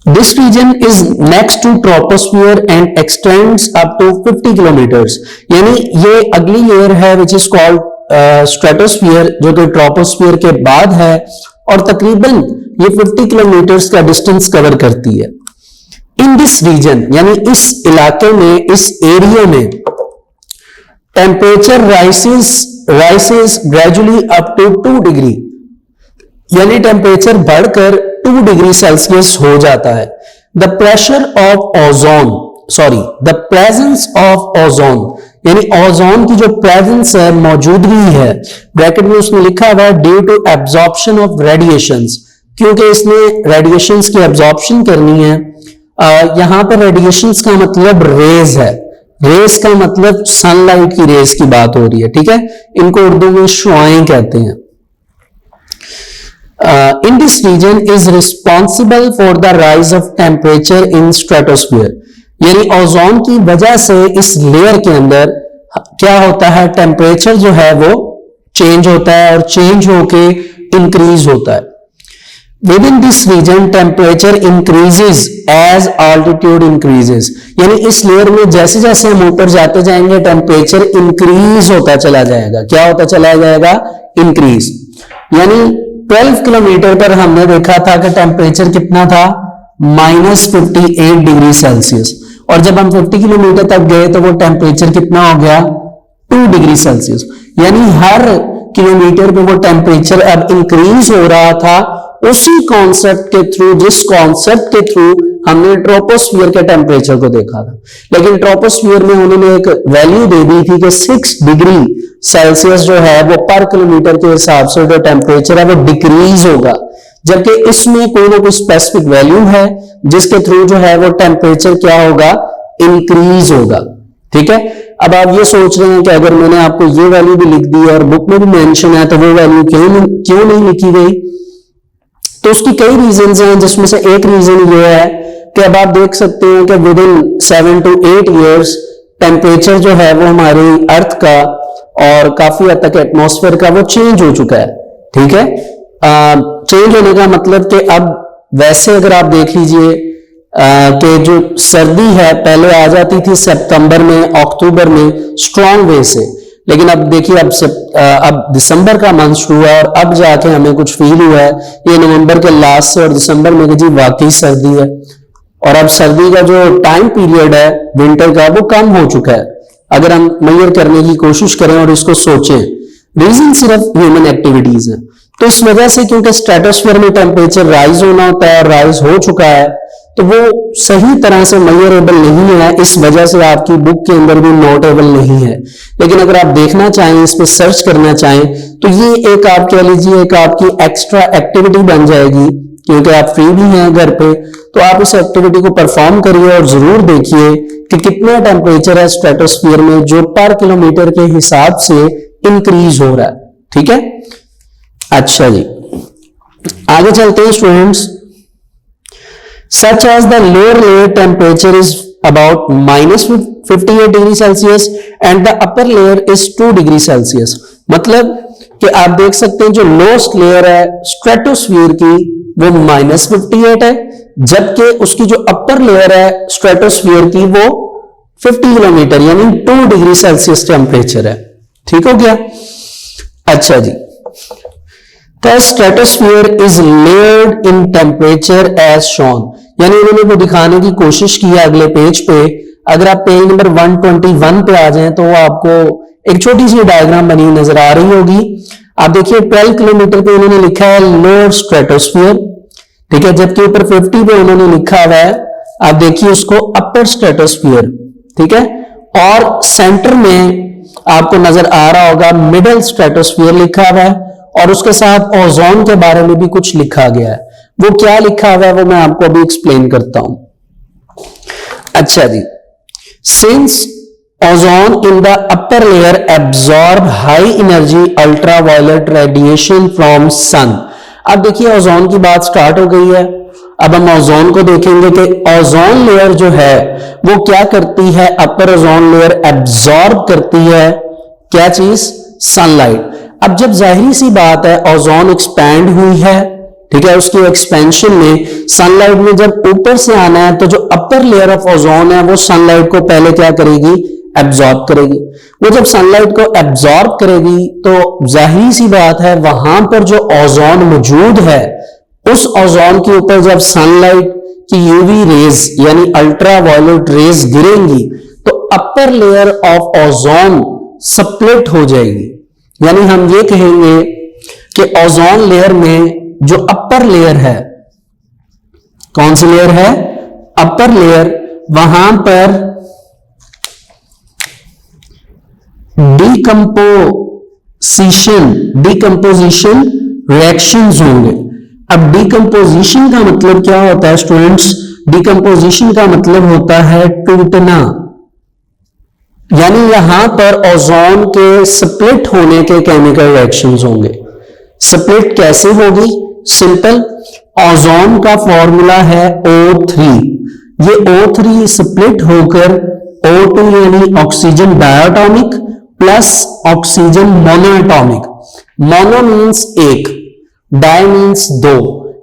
This region is next to troposphere and extends up to 50 kilometers। यानी ये अगली लेयर है which is called स्ट्रेटोस्फियर, जो कि ट्रोपोस्फियर के बाद है और तकरीबन ये 50 किलोमीटर्स का डिस्टेंस कवर करती है। इन दिस रीजन यानी इस इलाके में, इस एरिया में temperature rises gradually up to 2 degree, यानी टेम्परेचर बढ़कर 2 डिग्री सेल्सियस हो जाता है। The pressure of ozone the presence of ozone, यानी ओजोन की जो प्रेजेंस है, मौजूदगी है, ब्रैकेट में उसने लिखा हुआ है due to absorption of radiations, क्योंकि इसने रेडिएशंस की एब्जॉर्प्शन करनी है। यहां पर रेडिएशंस का मतलब रेज है, रेज का मतलब सनलाइट की रेज की बात हो रही है, ठीक है। इनको उर्दू में शुआएं कहते हैं। In this region is responsible for the rise of temperature in stratosphere, यानी ओजोन की वजह से इस लेयर के अंदर क्या होता है, टेम्परेचर जो है वो चेंज होता है और चेंज होके इंक्रीज होता है। Within this region temperature increases as altitude increases, यानी इस लेयर में जैसे जैसे हम ऊपर जाते जाएंगे टेम्परेचर इंक्रीज होता चला जाएगा। क्या होता चला जाएगा, इंक्रीज। यानी 12 किलोमीटर पर हमने देखा था कि टेम्परेचर कितना था, -58 डिग्री सेल्सियस, और जब हम 50 किलोमीटर तक गए तो वो टेम्परेचर कितना हो गया, 2 डिग्री सेल्सियस। यानी हर किलोमीटर पे वो टेम्परेचर अब इंक्रीज हो रहा था उसी कॉन्सेप्ट के थ्रू, जिस कॉन्सेप्ट के थ्रू हमने ट्रोपोस्फियर के टेम्परेचर को देखा था। लेकिन ट्रोपोस्फियर में उन्होंने एक वैल्यू दे दी थी कि 6 डिग्री सेल्सियस जो है वो पर किलोमीटर के हिसाब से जो टेम्परेचर है वो डिक्रीज होगा, जबकि इसमें कोई ना कोई स्पेसिफिक वैल्यू है जिसके थ्रू जो है वो टेम्परेचर क्या होगा, इंक्रीज होगा, ठीक है। अब आप ये सोच रहे हैं कि अगर मैंने आपको ये वैल्यू भी लिख दी और बुक में भी मेंशन है तो वो वैल्यू क्यों नहीं लिखी गई, तो उसकी कई रीजंस हैं, जिसमें से एक रीजन ये है कि अब आप देख सकते हैं कि with in 7 to 8 years temperature जो है वो हमारी अर्थ का और काफी हद तक एटमॉस्फेयर का वो चेंज हो चुका है, ठीक है। चेंज होने का मतलब कि अब वैसे अगर आप देख लीजिए कि जो सर्दी है पहले आ जाती थी सितंबर में, अक्टूबर में स्ट्रॉन्ग वे से, लेकिन अब देखिए अब दिसंबर का मंथ शुरू हुआ और अब जाके हमें कुछ फील हुआ है ये नवंबर के लास्ट से और दिसंबर में कि जी वाकई सर्दी है, और अब सर्दी का जो टाइम पीरियड है विंटर का वो कम हो चुका है अगर हम मेजर करने की कोशिश करें और इसको सोचें। रीजन सिर्फ ह्यूमन एक्टिविटीज है। तो इस वजह से क्योंकि स्ट्रेटोस्फीयर में टेम्परेचर राइज होना होता है और राइज हो चुका है तो वो सही तरह से मेजरेबल नहीं है, इस वजह से आपकी बुक के अंदर भी नोटेबल नहीं है। लेकिन अगर आप देखना चाहें, इस पर सर्च करना चाहें तो ये एक आप कह लीजिए एक आपकी एक्स्ट्रा एक्टिविटी बन जाएगी, क्योंकि आप फ्री भी हैं घर पे, तो आप इस एक्टिविटी को परफॉर्म करिए और जरूर देखिए कि कितना टेम्परेचर है स्ट्रेटोस्फीयर में जो पर किलोमीटर के हिसाब से इंक्रीज हो रहा है, ठीक है। अच्छा जी, आगे चलते हैं students. Such as the lower layer temperature is about -58 degree Celsius and the upper layer is 2 degree Celsius. मतलब कि आप देख सकते हैं जो लोएस्ट लेयर है स्ट्रेटोस्फीयर की वो -58 है, जबकि उसकी जो अपर लेयर है स्ट्रेटोस्फीयर की वो 50 किलोमीटर यानी 2 डिग्री सेल्सियस टेम्परेचर है, ठीक हो गया। अच्छा जी, The stratosphere is layered in temperature as shown, यानी उन्होंने वो दिखाने की कोशिश की है अगले पेज पे। अगर आप पेज नंबर 121 पे आ जाएं तो वो आपको एक छोटी सी डायग्राम बनी नजर आ रही होगी। आप देखिए 12 किलोमीटर पे उन्होंने लिखा है लोअर स्ट्रेटोस्फीयर, ठीक है, जबकि ऊपर 50 पे उन्होंने लिखा हुआ है, आप देखिए उसको अपर स्ट्रेटोस्फीयर, ठीक है। और सेंटर में आपको नजर आ रहा होगा मिडल स्ट्रेटोस्फीयर लिखा हुआ है और उसके साथ ओजोन के बारे में भी कुछ लिखा गया है। वो क्या लिखा हुआ है वो मैं आपको अभी एक्सप्लेन करता हूं। अच्छा जी, since ozone in the upper layer absorb high energy ultraviolet radiation from sun. अब देखिए ओजोन की बात स्टार्ट हो गई है। अब हम ओजोन को देखेंगे कि ओजोन लेयर जो है वो क्या करती है, अपर ओजोन लेयर एब्जॉर्ब करती है क्या चीज? सनलाइट। अब जब जाहिर सी बात है ओजोन एक्सपैंड हुई है, ठीक है, उसकी एक्सपेंशन में सनलाइट में जब ऊपर से आना है तो जो अपर लेयर ऑफ ओजोन है वो सनलाइट को पहले क्या करेगी? एब्जॉर्ब करेगी। वो जब सनलाइट को एब्जॉर्ब करेगी तो जाहिर सी बात है वहां पर जो ओजोन मौजूद है उस ओजोन के ऊपर जब सनलाइट की यूवी रेज यानी अल्ट्रा वायलेट रेज गिरेंगी तो अपर लेयर ऑफ ओजोन स्प्लिट हो जाएगी। यानी हम ये कहेंगे कि ओजोन लेयर में जो अपर लेयर है, कौन सी लेयर है? अपर लेयर, वहां पर डिकम्पोजिशन रिएक्शंस होंगे। अब डिकम्पोजिशन का मतलब क्या होता है स्टूडेंट्स? डिकम्पोजिशन का मतलब होता है टूटना। यानी यहां पर ओजोन के स्प्लिट होने के केमिकल रिएक्शंस होंगे। स्प्लिट कैसे होगी? सिंपल, ओजोन का फॉर्मूला है O3। ये O3 स्प्लिट होकर O2 यानी oxygen diatomic plus oxygen monoatomic. Mono means एक, डाई मीन्स दो,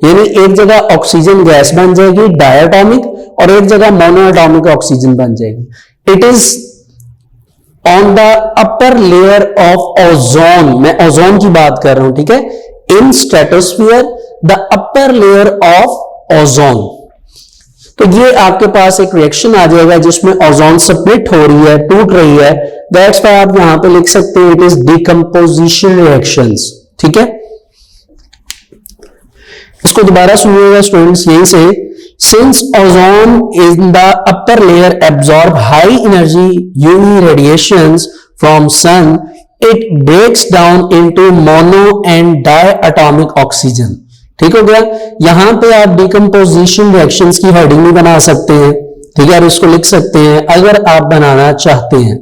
यानी एक जगह ऑक्सीजन गैस बन जाएगी डायटोमिक और एक जगह मोनोएटॉमिक ऑक्सीजन बन जाएगी। It is on the upper layer of ozone. मैं ओजोन की बात कर रहा हूं, ठीक है। In stratosphere the upper layer of ozone. तो ये आपके पास एक रिएक्शन आ जाएगा जिसमें ओजोन स्प्लिट हो रही है, टूट रही है। दैट्स व्हाई आप यहां पे लिख सकते हैं इट इज डिकम्पोजिशन रिएक्शंस, ठीक है। इसको दोबारा सुनिएगा स्टूडेंट्स यहीं से। Since ozone in the upper layer absorb high energy UV radiations from sun, it breaks down into mono and diatomic oxygen। ठीक हो गया। यहां पे आप डिकम्पोजिशन रिएक्शंस की हेडिंग भी बना सकते हैं, ठीक है, और इसको लिख सकते हैं अगर आप बनाना चाहते हैं,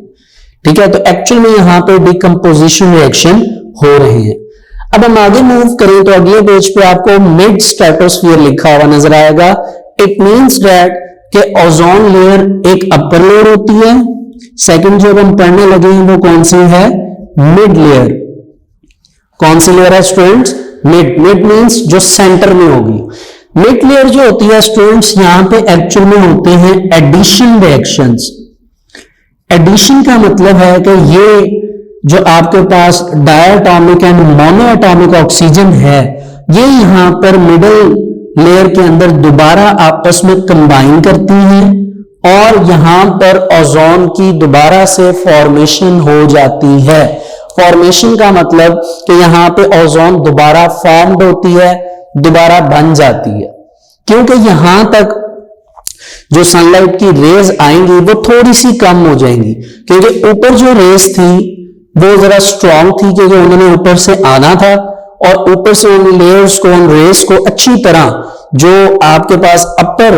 ठीक है। तो एक्चुअल में यहां पे डिकम्पोजिशन रिएक्शन हो रहे हैं। अब हम आगे मूव करें तो अगले पेज पे आपको मिड स्ट्रेटोस्फीयर लिखा हुआ नजर आएगा। इट मींस दैट कि ओजोन लेयर एक अपर लेयर होती है, सेकंड जो हम पढ़ने लगे हैं वो कौन सी है? Mid layer. कौन सी लेयर है स्टूडेंट्स? मिड। मिड मींस जो सेंटर में होगी। मिड लेयर जो होती है स्टूडेंट्स यहां पे एक्चुअल में होते हैं एडिशन रिएक्शंस। एडिशन का मतलब है कि ये जो आपके पास डायटोमिक एंड मोनोएटॉमिक ऑक्सीजन है ये यहां पर मिडिल लेयर के अंदर दोबारा आपस में कंबाइन करती हैं और यहां पर ओजोन की दोबारा से फॉर्मेशन हो जाती है। फॉर्मेशन का मतलब कि यहां पे ओजोन दोबारा फॉर्म्ड होती है, दोबारा बन जाती है, क्योंकि यहां तक जो सनलाइट की रेज आएंगी वो थोड़ी सी कम हो जाएंगी, क्योंकि ऊपर जो रेज थी वो जरा स्ट्रांग थी क्योंकि उन्होंने ऊपर से आना था और ऊपर से उन लेयर्स को, उन रेस को अच्छी तरह जो आपके पास अपर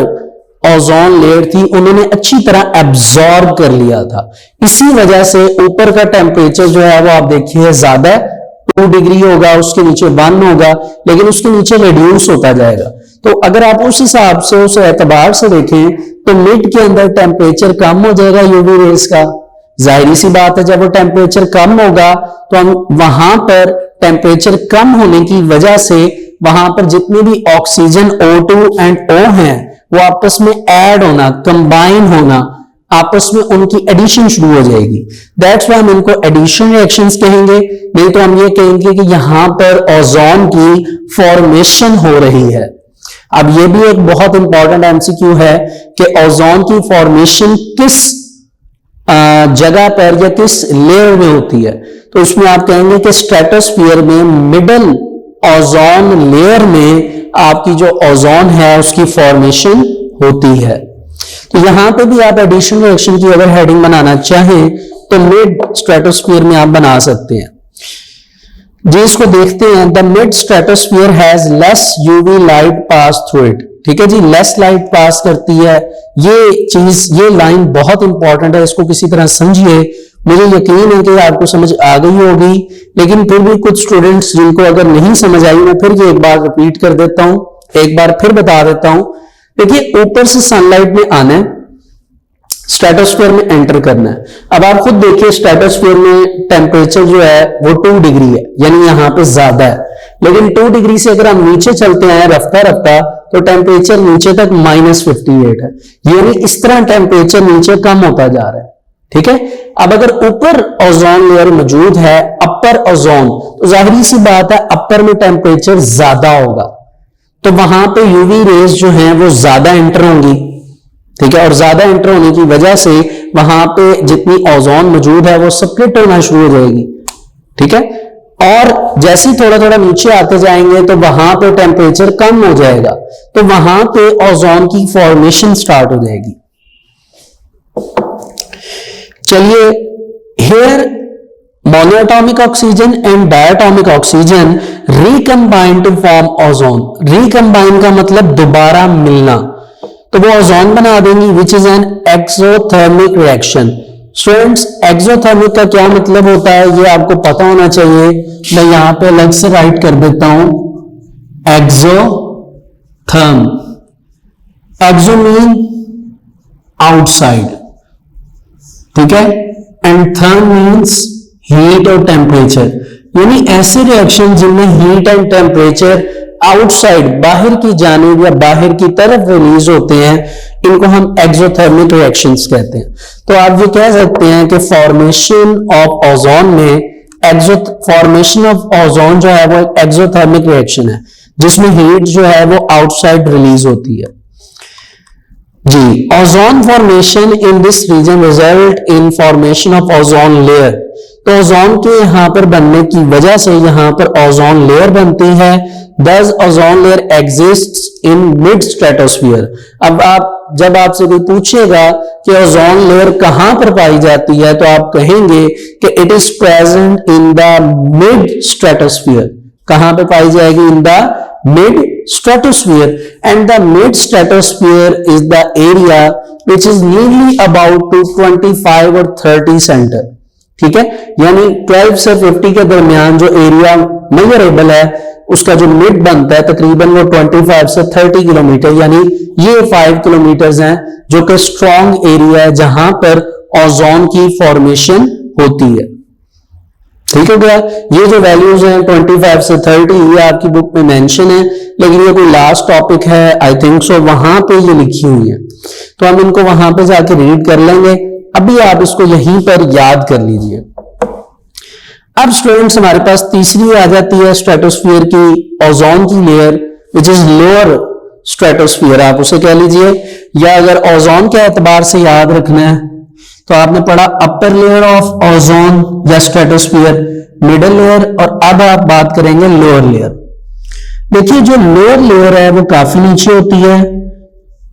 ओजोन लेयर थी उन्होंने अच्छी तरह एब्जॉर्ब कर लिया था। इसी वजह से ऊपर का टेम्परेचर जो है वो आप देखिए ज्यादा 2 डिग्री होगा, उसके नीचे 1 होगा, लेकिन उसके नीचे रिड्यूस होता जाएगा। तो अगर आप उस हिसाब से, उस एतबार से देखें तो मिड के अंदर टेम्परेचर कम हो जाएगा यूवी रेस का। जाहिर सी बात है जब वो टेम्परेचर कम होगा तो हम वहां पर टेम्परेचर कम होने की वजह से वहां पर जितने भी ऑक्सीजन O2 एंड O हैं वो आपस में ऐड होना, कंबाइन होना, आपस में उनकी एडिशन शुरू हो जाएगी। दैट्स व्हाई हम इनको एडिशन रिएक्शंस कहेंगे। नहीं तो हम ये कहेंगे कि यहां पर ओजोन की फॉर्मेशन हो रही है। अब ये भी एक बहुत इंपॉर्टेंट एमसीक्यू है कि ओजोन की फॉर्मेशन किस जगह पर या किस लेयर में होती है। तो इसमें आप कहेंगे कि स्ट्रेटोस्फीयर में मिडल ओजोन लेयर में आपकी जो ओजोन है उसकी फॉर्मेशन होती है। तो यहां पे भी आप एडिशन रिएक्शन की अगर हेडिंग बनाना चाहें तो मिड स्ट्रेटोस्फीयर में आप बना सकते हैं। जी इसको देखते हैं। The mid stratosphere has less UV light pass through it. ठीक है जी, लेस लाइट पास करती है। ये चीज, ये लाइन बहुत इंपॉर्टेंट है, इसको किसी तरह समझिए। मुझे यकीन है कि आपको समझ आ गई होगी, लेकिन फिर भी कुछ स्टूडेंट्स जिनको अगर नहीं समझ आई, मैं फिर ये एक बार रिपीट कर देता हूं, एक बार फिर बता देता हूं। देखिए ऊपर से सनलाइट में आना है, स्ट्रेटोस्फीयर में एंटर करना है। अब आप खुद देखिए स्ट्रेटोस्फीयर में टेम्परेचर जो है वो 2 डिग्री है, यानी यहां पे ज्यादा है, लेकिन 2 डिग्री से अगर हम नीचे चलते हैं रफ्ता रफ्ता तो टेम्परेचर नीचे तक -58 है, यानी इस तरह टेम्परेचर नीचे कम होता जा रहा है। ठीक है, अब अगर ऊपर ओजोन लेयर मौजूद है, अपर ओजोन, तो जाहिर सी बात है अपर में टेम्परेचर ज्यादा होगा, तो वहां पे यूवी रेज जो है वो ज्यादा एंटर होंगी। ठीक है, और ज्यादा एंटर होने की वजह से वहां पे जितनी ओजोन मौजूद है वो स्प्लिट होना शुरू हो जाएगी। ठीक है, और जैसे ही थोड़ा थोड़ा नीचे आते जाएंगे तो वहां पे टेम्परेचर कम हो जाएगा, तो वहां पे ओजोन की फॉर्मेशन स्टार्ट हो जाएगी। चलिए, here monoatomic oxygen and diatomic oxygen recombine to form ozone. Recombine का मतलब दोबारा मिलना, तो वो ओजोन बना देंगी, which is an exothermic reaction. Students, exothermic का क्या मतलब होता है ये आपको पता होना चाहिए। मैं यहां पे अलग से राइट कर देता हूं, एक्सोथर्म। एक्सो मीन आउटसाइड, ठीक है, एंड थर्म मीन्स हीट और टेम्परेचर, यानी ऐसे रिएक्शन जिनमें हीट एंड टेम्परेचर आउटसाइड बाहर की जानिब या बाहर की तरफ रिलीज होते हैं, इनको हम एक्सोथर्मिक रिएक्शंस कहते हैं। तो आप ये कह सकते हैं कि फॉर्मेशन ऑफ ओजोन में फॉर्मेशन ऑफ ओजोन जो है वो एक एक्सोथर्मिक रिएक्शन है, जिसमें हीट जो है वो आउटसाइड रिलीज होती है। जी, ozone formation in this region result in formation of ozone layer. तो ओजोन के यहां पर बनने की वजह से यहां पर ओजोन लेयर बनती है। Thus ozone layer exists in mid stratosphere। अब जब आपसे कोई पूछेगा कि ओजोन लेयर कहां पर पाई जाती है तो आप कहेंगे कि it is present in the mid stratosphere. कहां पे पाई जाएगी? In the mid stratosphere, and the mid stratosphere is the area which is nearly about to 25 और 30 सेंटर। ठीक है, यानी 12 से 50 के दरमियान जो एरिया मेजरेबल है उसका जो मिड बनता है तकरीबन वो 25 से 30 किलोमीटर, यानी ये 5 किलोमीटर हैं जो कि स्ट्रॉन्ग एरिया है जहां पर ओजोन की फॉर्मेशन होती है। ठीक हो गया, ये जो वैल्यूज हैं 25 से 30 ये आपकी बुक में मेंशन है, लेकिन ये कोई लास्ट टॉपिक है आई थिंक सो, वहां पे ये लिखी हुई है, तो हम इनको वहां पे जाके रीड कर लेंगे। अभी आप इसको यहीं पर याद कर लीजिए। अब स्टूडेंट्स हमारे पास तीसरी आ जाती है स्ट्रेटोस्फीयर की ओजोन की layer which is lower stratosphere, आप उसे कह लीजिए, या अगर ओजोन के एतबार से याद रखना है तो आपने पढ़ा अपर लेयर ऑफ ओजोन या स्ट्रेटोस्फीयर, मिडल लेयर, और अब आप बात करेंगे लोअर लेयर। देखिए जो लोअर लेयर है वो काफी नीचे होती है,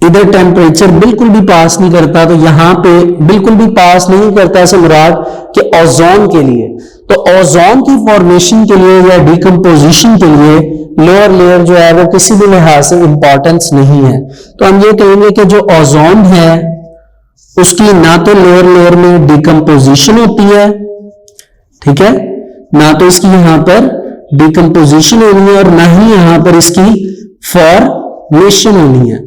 इधर टेम्परेचर बिल्कुल भी पास नहीं करता, तो यहां पे बिल्कुल भी पास नहीं करता से मुराद कि ओजोन के लिए, तो ओजोन की फॉर्मेशन के लिए या डिकम्पोजिशन के लिए लोअर लेयर जो है वो किसी भी लिहाज से इंपॉर्टेंस नहीं है। तो हम ये कहेंगे कि जो ओजोन है उसकी ना तो लोअर लेयर में डिकम्पोजिशन होती है, ठीक है, ना तो इसकी यहां पर डिकम्पोजिशन होनी है और ना ही यहां पर इसकी फॉर्मेशन होनी है।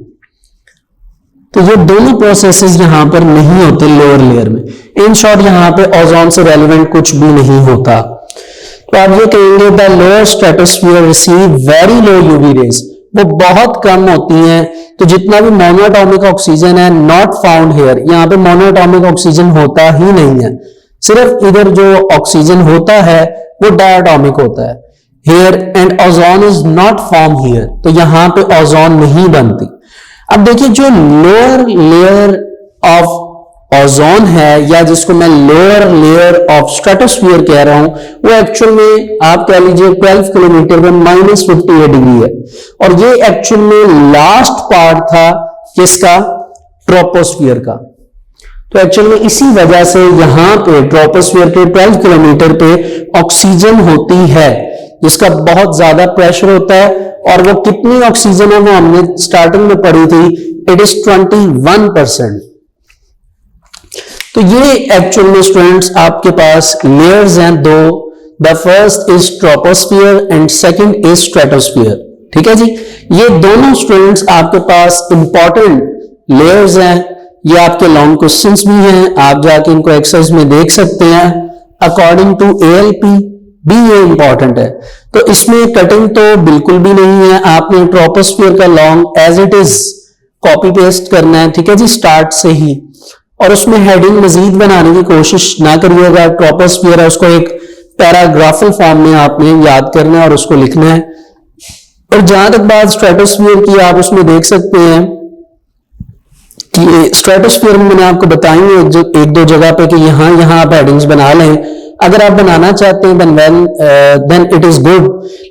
तो ये दोनों प्रोसेसेस यहां पर नहीं होते लोअर लेयर में। इन शॉर्ट यहां पे ओजोन से रेलेवेंट कुछ भी नहीं होता। तो आप ये कहेंगे the lower stratosphere receive very low UV rays, वो बहुत कम होती हैं। तो जितना भी मोनोएटॉमिक ऑक्सीजन है नॉट फाउंड हियर, यहां पे मोनोएटॉमिक ऑक्सीजन होता ही नहीं है, सिर्फ इधर जो ऑक्सीजन होता है वो डायटॉमिक होता है here, and ozone is not form here, तो यहां पे ओजोन नहीं बनती। अब देखिए जो लोअर लेयर ऑफ ओजोन है या जिसको मैं लोअर लेयर ऑफ स्ट्रेटोस्फीयर कह रहा हूं वो एक्चुअल में आप कह लीजिए 12 किलोमीटर में -58 डिग्री है, और ये एक्चुअल में लास्ट पार्ट था किसका? ट्रोपोस्फीयर का। तो एक्चुअल में इसी वजह से यहां पे ट्रोपोस्फीयर के 12 किलोमीटर पे ऑक्सीजन होती है जिसका बहुत ज्यादा प्रेशर होता है, और वो कितनी ऑक्सीजन है वो हमने स्टार्टिंग में पढ़ी थी, इट इज 21%। तो ये एक्चुअल में स्टूडेंट्स आपके पास लेयर्स हैं दो, the first is troposphere and second is stratosphere. ठीक है जी, ये दोनों स्टूडेंट्स आपके पास इंपॉर्टेंट लेयर्स हैं ये आपके लॉन्ग क्वेश्चंस भी हैं, आप जाके इनको एक्सरसाइज में देख सकते हैं। अकॉर्डिंग टू ALP भी ये इंपॉर्टेंट है। तो इसमें कटिंग तो बिल्कुल भी नहीं है, आपने ट्रोपोस्फियर का long as it is copy paste करना है, ठीक है जी, स्टार्ट से ही। और उसमें हेडिंग मजीद बनाने की कोशिश ना करिएगा। ट्रोपोस्फियर है उसको एक पैराग्राफल फॉर्म में आपने याद करना है और उसको लिखना है। और जहां तक बात स्ट्रेटोस्फियर की, आप उसमें देख सकते हैं कि स्ट्रेटोस्फियर में मैंने आपको बताई है एक दो जगह पे कि यहां आप हेडिंग्स बना लें। अगर आप बनाना चाहते हैं देन इट इज गुड,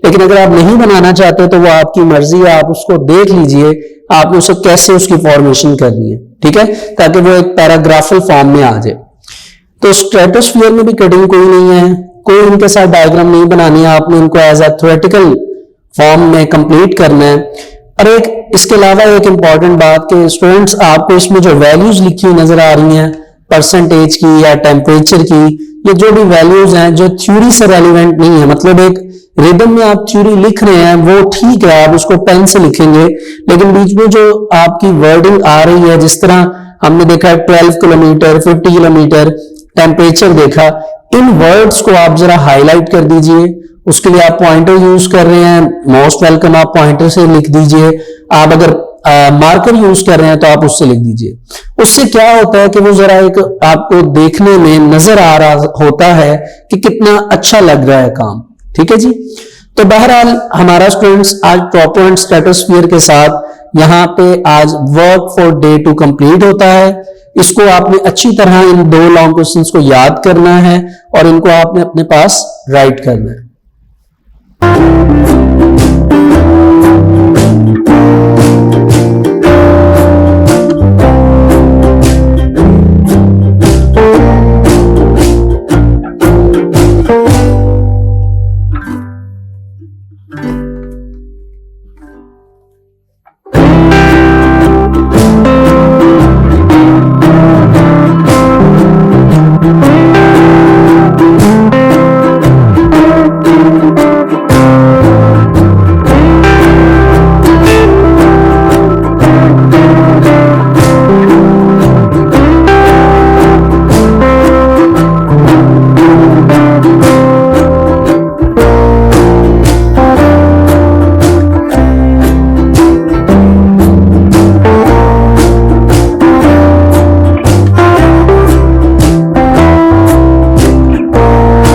लेकिन अगर आप नहीं बनाना चाहते तो वो आपकी मर्जी है, आप उसको देख लीजिए आपने उसे कैसे उसकी फॉर्मेशन करनी है, ठीक है, ताकि वो एक पैराग्राफल फॉर्म में आ जाए। तो स्ट्रेटोस्फियर में भी कटिंग कोई नहीं है, कोई इनके साथ डायग्राम नहीं बनानी है, आपने इनको एज अ थ्योरेटिकल फॉर्म में कंप्लीट करना है। और एक इसके अलावा एक इंपॉर्टेंट बात कि स्टूडेंट्स आपको इसमें जो वैल्यूज लिखी हुई नजर आ रही हैं परसेंटेज की या टेम्परेचर की, ये जो भी वैल्यूज हैं जो थ्योरी से रेलिवेंट नहीं है, मतलब एक रिदम में आप थ्योरी लिख रहे हैं वो ठीक है, आप उसको पेन से लिखेंगे, लेकिन बीच में जो आपकी वर्डिंग आ रही है, जिस तरह हमने देखा 12 किलोमीटर 50 किलोमीटर टेम्परेचर देखा, इन वर्ड्स को आप जरा हाईलाइट कर दीजिए। उसके लिए आप पॉइंटर यूज कर रहे हैं, मोस्ट वेलकम, आप पॉइंटर से लिख दीजिए। आप अगर मार्कर यूज कर रहे हैं तो आप उससे लिख दीजिए। उससे क्या होता है कि वो जरा एक आपको देखने में नजर आ रहा होता है कि कितना अच्छा लग रहा है काम, ठीक है जी। तो बहरहाल हमारा स्टूडेंट्स आज ट्रोपो एंड स्ट्रेटोस्फियर के साथ यहाँ पे आज वर्क फॉर डे 2 कंप्लीट होता है। इसको आपने अच्छी तरह इन 2 लॉन्ग क्वेश्चंस को याद करना है और इनको आपने अपने पास राइट करना है।